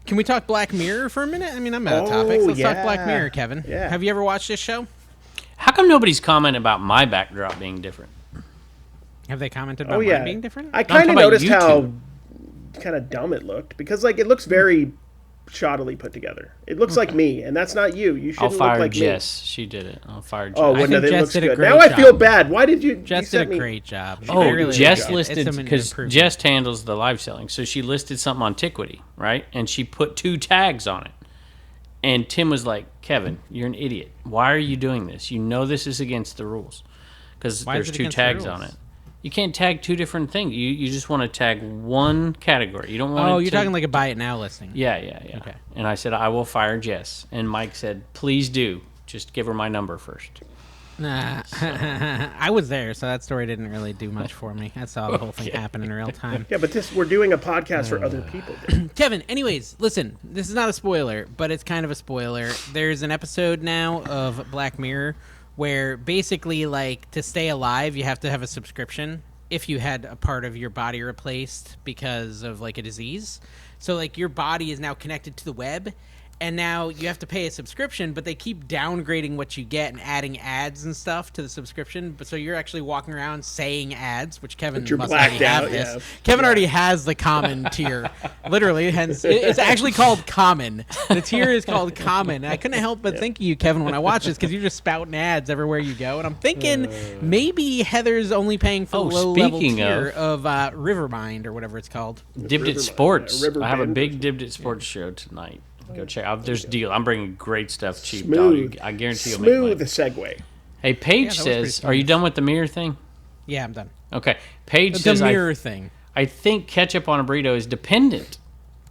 Can we talk Black Mirror for a minute? I mean, I'm out of topics. Let's talk Black Mirror, Kevin. Yeah. Have you ever watched this show? How come nobody's commented about my backdrop being different? Have they commented about mine being different? I kind of noticed how kind of dumb it looked because, it looks very... shoddily put together. It looks like me, and that's not you. You shouldn't look like Jess. Me. She did it. I'll fire Jess. Oh, well, no, it looks good. Now I feel bad. Why did you? Jess did a great job. Jess listed because Jess handles the live selling, so she listed something on Antiquity, right? And she put 2 tags on it. And Tim was like, "Kevin, you're an idiot. Why are you doing this? You know this is against the rules because there's 2 tags on it." You can't tag 2 different things. You just want to tag one category. You don't want. Oh, you're talking like a buy it now listing. Yeah. Okay. And I said I will fire Jess, and Mike said, "Please do. Just give her my number first." Nah, I was there, so that story didn't really do much for me. I saw the whole thing happen in real time. Yeah, but we're doing a podcast for other people. Kevin, anyways, listen. This is not a spoiler, but it's kind of a spoiler. There's an episode now of Black Mirror where basically, to stay alive, you have to have a subscription if you had a part of your body replaced because of, a disease. So, your body is now connected to the web, and now you have to pay a subscription, but they keep downgrading what you get and adding ads and stuff to the subscription. But so you're actually walking around saying ads, which Kevin must already have this. Yeah. Kevin already has the common tier. Literally, hence it's actually called common. The tier is called common. And I couldn't help but think of you, Kevin, when I watch this because you're just spouting ads everywhere you go. And I'm thinking maybe Heather's only paying for the low-level tier of Rivermind or whatever it's called. Dibdit Sports. I have a big Dibdit Sports show tonight. Go check out. There's a deal. I'm bringing great stuff cheap. Dog. I guarantee you'll make money. Smooth segue. Hey, Paige says, are you done with the mirror thing? Yeah, I'm done. Okay. Paige says, the mirror thing. I think ketchup on a burrito is dependent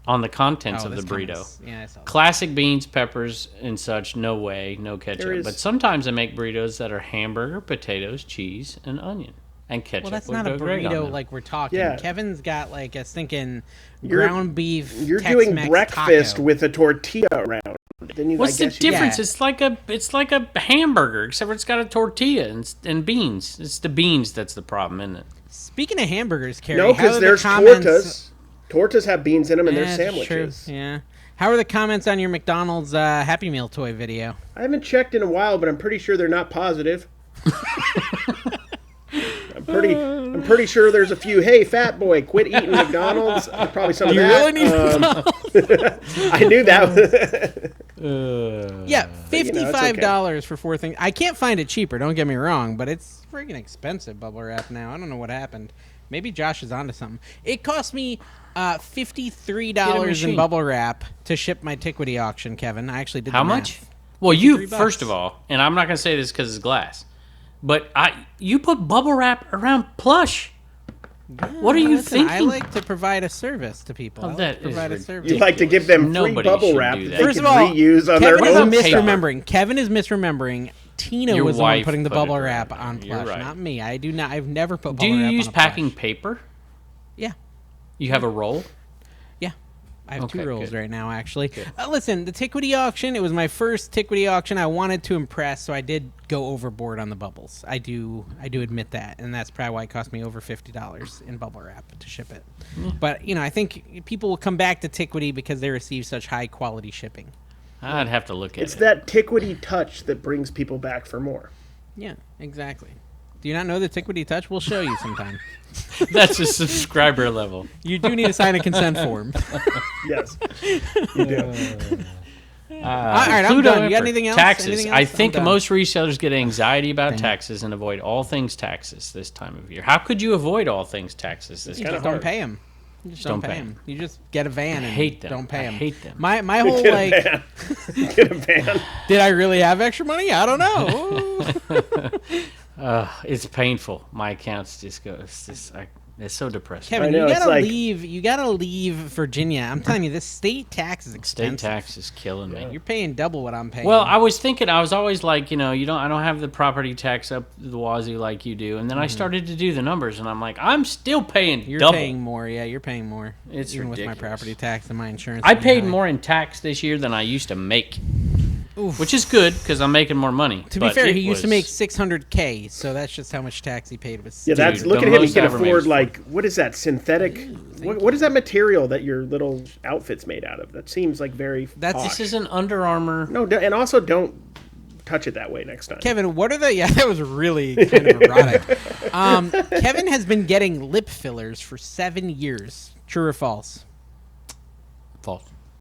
on the contents of the burrito. Yeah, I saw that. Classic beans, peppers, and such, no way, no ketchup. But sometimes I make burritos that are hamburger, potatoes, cheese, and onion. And ketchup. Well, that's not a burrito like we're talking. Yeah. Kevin's got a stinking ground beef. You're Tex-Mex doing breakfast taco with a tortilla around. What's the difference? It's like a hamburger, except for it's got a tortilla and beans. It's the beans that's the problem, isn't it? Speaking of hamburgers, Carrie, no, because there's tortas. Tortas have beans in them, and they're sandwiches. True. Yeah. How are the comments on your McDonald's Happy Meal toy video? I haven't checked in a while, but I'm pretty sure they're not positive. I'm pretty sure there's a few. Hey, fat boy, quit eating McDonald's. Probably some of that. You really need McDonald's? I knew that. Yeah, $55 for 4 things. I can't find it cheaper. Don't get me wrong, but it's freaking expensive. Bubble wrap now. I don't know what happened. Maybe Josh is onto something. It cost me $53 in bubble wrap to ship my Antiquity auction. Kevin, I actually did. How much? Well, you first of all, and I'm not going to say this because it's glass. But you put bubble wrap around plush. Yeah, what are you thinking? I like to provide a service to people. You like to give them free bubble wrap that First of all, reuse on Kevin their is misremembering. Kevin is misremembering. Tina Your was the one wife putting the put bubble it wrap right. on You're plush, right. not me. I do not. I've never put Do bubble you wrap use on a packing plush. paper? Yeah. You have a roll? Yeah. I have Okay, 2 rolls good. right now, actually. Listen, the Tiquity auction, it was my first Tiquity auction. I wanted to impress, so I did go overboard on the bubbles. I do admit that, and that's probably why it cost me over $50 in bubble wrap to ship it. But, I think people will come back to Tiquity because they receive such high-quality shipping. I'd have to look at It's it. that Tiquity touch that brings people back for more. Yeah, exactly. Do you not know the Tiquity touch? We'll show you sometime. That's a subscriber level. You do need to sign a consent form. Yes, you do. All right, I'm Pluto done. You got Emperor. anything else? Taxes. Anything else? I I'm think done. most resellers get anxiety about taxes and avoid all things taxes this time of year. How could you avoid all things taxes this You time? just don't pay them. You just don't pay them. You just get a van and hate them. don't pay I them. hate them. My whole Get like, a van. Get a van. did I really have extra money? I don't know. It's painful. My accounts just go. It's so depressing. Kevin, I know, you it's gotta like- leave. You gotta leave Virginia. I'm telling you, this state tax is State expensive. tax is killing me. You're paying double what I'm paying. Well, I was thinking, I was always like, I don't have the property tax up the wazoo like you do, and then I started to do the numbers, and I'm like, I'm still paying you're double. paying more. Yeah, you're paying more. It's even with my ridiculous. property tax and my insurance. I being paid high. more in tax this year than I used to make, Oof. which is good because I'm making more money. To be but fair, it he used to was- make $600K, so that's just how much tax he paid. Was Yeah, that's Dude, look the at him. He most can ever made afford is like what is that synthetic? What is that material that your little outfit's made out of? That seems like very. That's- posh. This is an Under Armour. No, and also don't touch it that way next time. Kevin, what are the? Yeah, that was really kind of erotic. Kevin has been getting lip fillers for 7 years. True or false? False.